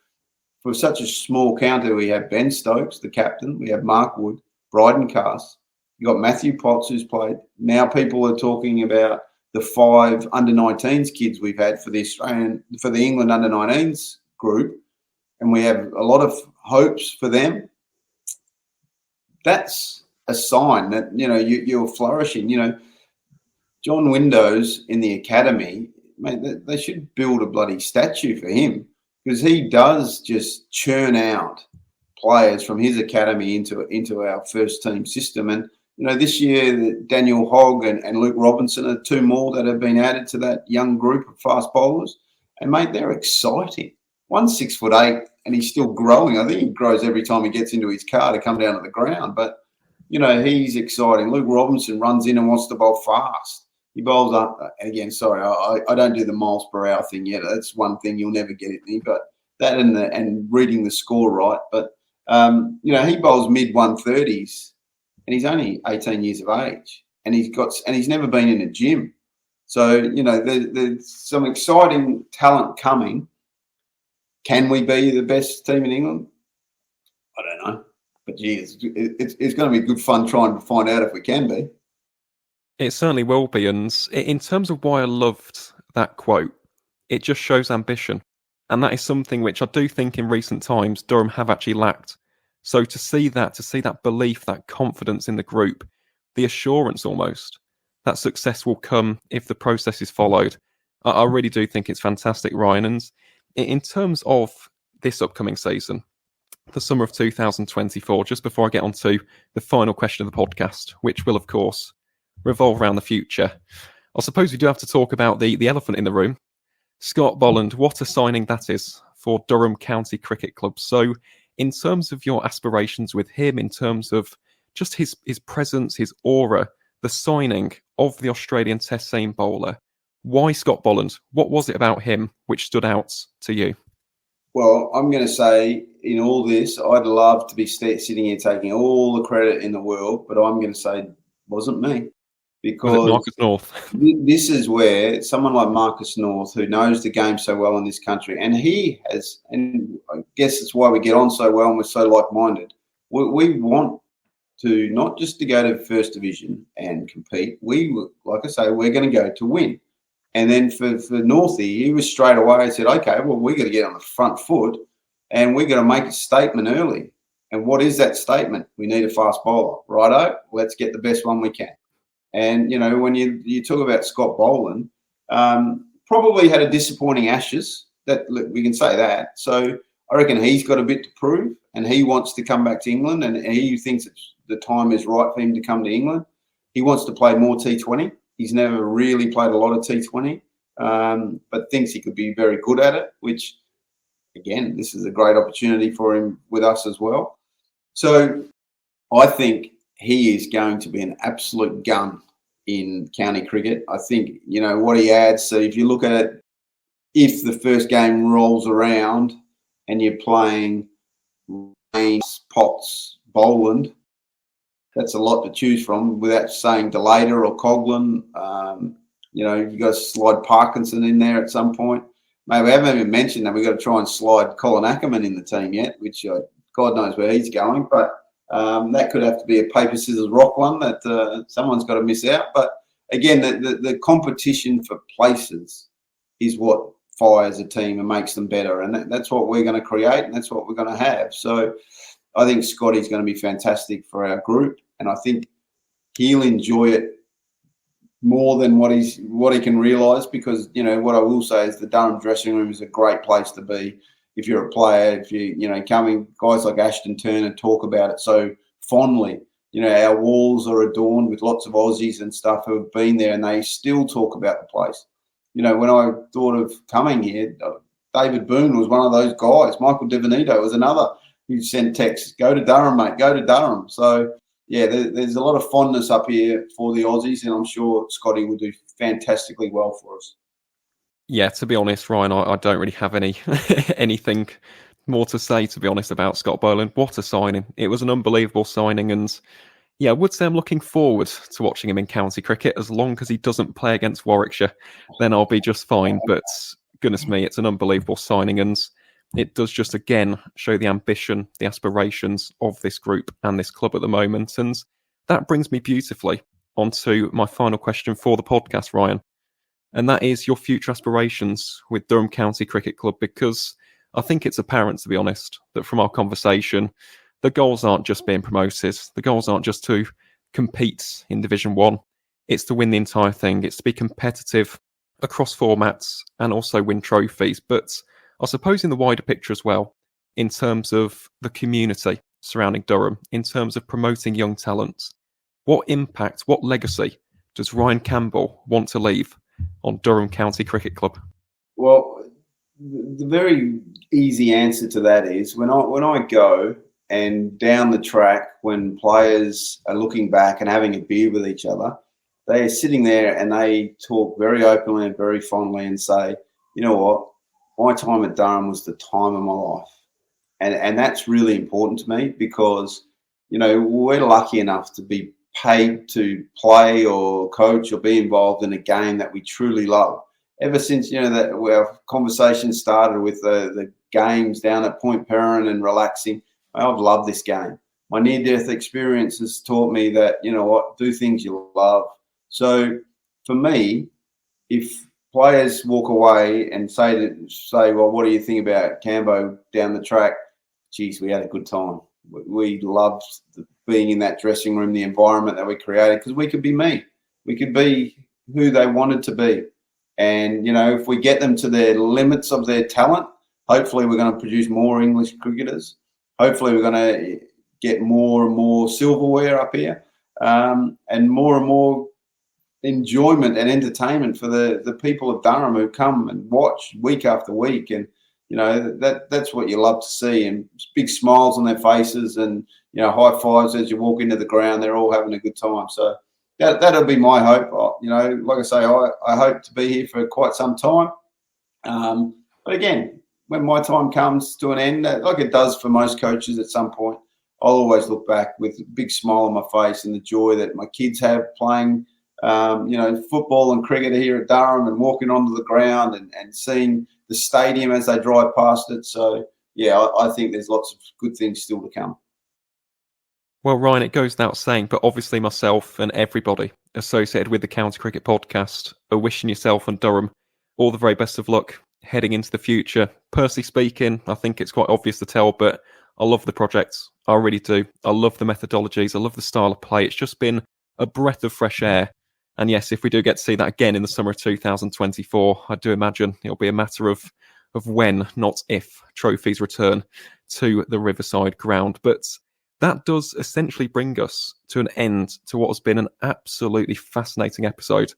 for such a small county, we have Ben Stokes, the captain, we have Mark Wood, Bryden Cass, you got Matthew Potts who's played. Now people are talking about the 5 under-19s kids we've had for the England under-19s group, and we have a lot of hopes for them. That's a sign that, you're flourishing. John Windows in the academy, mate, they should build a bloody statue for him, because he does just churn out players from his academy into our first team system. And, this year, Daniel Hogg and Luke Robinson are 2 more that have been added to that young group of fast bowlers. And, mate, they're exciting. One's 6'8", and he's still growing. I think he grows every time he gets into his car to come down to the ground. But, he's exciting. Luke Robinson runs in and wants to bowl fast. He bowls up. Again, sorry, I don't do the miles per hour thing yet. That's one thing you'll never get at me. But that and reading the score right. But, he bowls mid-130s, and he's only 18 years of age. And he's never been in a gym. So, there's some exciting talent coming. Can we be the best team in England? I don't know. But, geez, it's going to be good fun trying to find out if we can be. It certainly will be. And in terms of why I loved that quote, it just shows ambition. And that is something which I do think in recent times Durham have actually lacked. So to see that belief, that confidence in the group, the assurance almost that success will come if the process is followed, I really do think it's fantastic, Ryan. And in terms of this upcoming season, the summer of 2024, just before I get on to the final question of the podcast, which will, of course, revolve around the future, I suppose we do have to talk about the elephant in the room. Scott Bolland, what a signing that is for Durham County Cricket Club. So in terms of your aspirations with him, in terms of just his presence, his aura, the signing of the Australian Test seam bowler, why Scott Bolland? What was it about him which stood out to you? Well, I'm going to say in all this, I'd love to be sitting here taking all the credit in the world, but I'm going to say it wasn't me. Because Marcus North? This is where someone like Marcus North, who knows the game so well in this country, and he has, and I guess it's why we get on so well and we're so like-minded. We want to not just to go to First Division and compete. Like I say, we're going to go to win. And then for Northie, he was straight away and said, okay, well, we got to get on the front foot and we got to make a statement early. And what is that statement? We need a fast bowler. Righto, let's get the best one we can. And, when you talk about Scott Bolland, probably had a disappointing Ashes. We can say that. So I reckon he's got a bit to prove and he wants to come back to England and he thinks the time is right for him to come to England. He wants to play more T20. He's never really played a lot of T20, but thinks he could be very good at it, which, again, this is a great opportunity for him with us as well. So I think he is going to be an absolute gun in county cricket. I think, what he adds, so if you look at it, if the first game rolls around and you're playing Rains, Potts, Boland, that's a lot to choose from without saying Delader or Coughlin. You got to slide Parkinson in there at some point. Maybe we haven't even mentioned that we've got to try and slide Colin Ackerman in the team yet, which God knows where he's going. But that could have to be a paper, scissors, rock one that someone's got to miss out. But again, the competition for places is what fires a team and makes them better. And that's what we're going to create, and that's what we're going to have. So I think Scotty's going to be fantastic for our group, and I think he'll enjoy it more than what he can realise, because what I will say is the Durham dressing room is a great place to be if you're a player. If coming, guys like Ashton Turner talk about it so fondly. Our walls are adorned with lots of Aussies and stuff who have been there, and they still talk about the place. When I thought of coming here, David Boone was one of those guys. Michael DiVinito was another who sent texts, "Go to Durham, mate, go to Durham." So, yeah, there's a lot of fondness up here for the Aussies, and I'm sure Scotty will do fantastically well for us. Yeah, to be honest, Ryan, I don't really have anything more to say, to be honest, about Scott Boland. What a signing. It was an unbelievable signing, and yeah, I would say I'm looking forward to watching him in county cricket. As long as he doesn't play against Warwickshire, then I'll be just fine. But goodness me, it's an unbelievable signing, and it does just again show the ambition, the aspirations of this group and this club at the moment. And that brings me beautifully onto my final question for the podcast, Ryan. And that is your future aspirations with Durham County Cricket Club, because I think it's apparent, to be honest, that from our conversation, the goals aren't just being promoted. The goals aren't just to compete in Division 1. It's to win the entire thing. It's to be competitive across formats and also win trophies. But I suppose in the wider picture as well, in terms of the community surrounding Durham, in terms of promoting young talent, what impact, what legacy does Ryan Campbell want to leave on Durham County Cricket Club? Well, the very easy answer to that is when I go and down the track, when players are looking back and having a beer with each other, they are sitting there and they talk very openly and very fondly and say, you know what, my time at Durham was the time of my life. And that's really important to me, because, we're lucky enough to be paid to play or coach or be involved in a game that we truly love. Ever since, that our conversation started with the games down at Point Perrin and relaxing, I've loved this game. My near-death experience has taught me that, do things you love. So for me, if players walk away and say, well, what do you think about Campbell down the track? Geez, we had a good time. We loved being in that dressing room, the environment that we created, because we could be me. We could be who they wanted to be. And, if we get them to their limits of their talent, hopefully we're going to produce more English cricketers. Hopefully we're going to get more and more silverware up here, and more enjoyment and entertainment for the people of Durham who come and watch week after week. And, that's what you love to see, and big smiles on their faces and, high fives as you walk into the ground. They're all having a good time. So that'll be my hope. Like I say, I hope to be here for quite some time. But again, when my time comes to an end, like it does for most coaches at some point, I'll always look back with a big smile on my face and the joy that my kids have playing, football and cricket here at Durham, and walking onto the ground and seeing the stadium as they drive past it. So, yeah, I think there's lots of good things still to come. Well, Ryan, it goes without saying, but obviously myself and everybody associated with the County Cricket Podcast are wishing yourself and Durham all the very best of luck heading into the future. Personally speaking, I think it's quite obvious to tell, but I love the project. I really do. I love the methodologies. I love the style of play. It's just been a breath of fresh air. And yes, if we do get to see that again in the summer of 2024, I do imagine it'll be a matter of when, not if, trophies return to the Riverside ground. But that does essentially bring us to an end to what has been an absolutely fascinating episode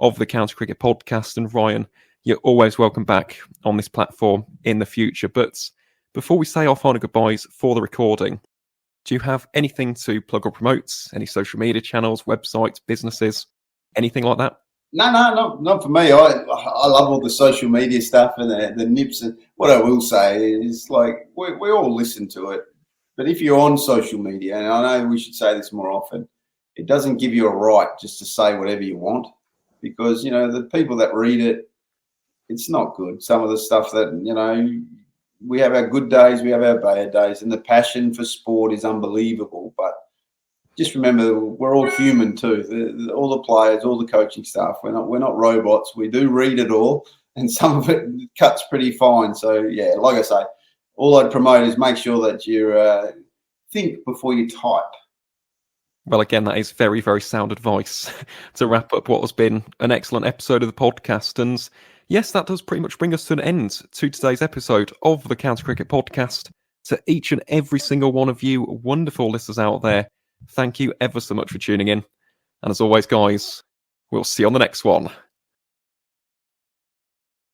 of the County Cricket Podcast. And Ryan, you're always welcome back on this platform in the future. But before we say our final goodbyes for the recording, do you have anything to plug or promote? Any social media channels, websites, businesses, anything like that? No, not for me. I love all the social media stuff and the nips. And what I will say is, like, we all listen to it. But if you're on social media, and I know we should say this more often, it doesn't give you a right just to say whatever you want, because, you know, the people that read it, it's not good. Some of the stuff that, you know, we have our good days, we have our bad days, and the passion for sport is unbelievable. But just remember, we're all human too. All the players, all the coaching staff. We're not robots. We do read it all, and some of it cuts pretty fine. So yeah, like I say, all I'd promote is make sure that you think before you type. Well, again, that is very, very sound advice to wrap up what has been an excellent episode of the podcast. And yes, that does pretty much bring us to an end to today's episode of the County Cricket Podcast. To each and every single one of you wonderful listeners out there, thank you ever so much for tuning in. And as always, guys, we'll see you on the next one.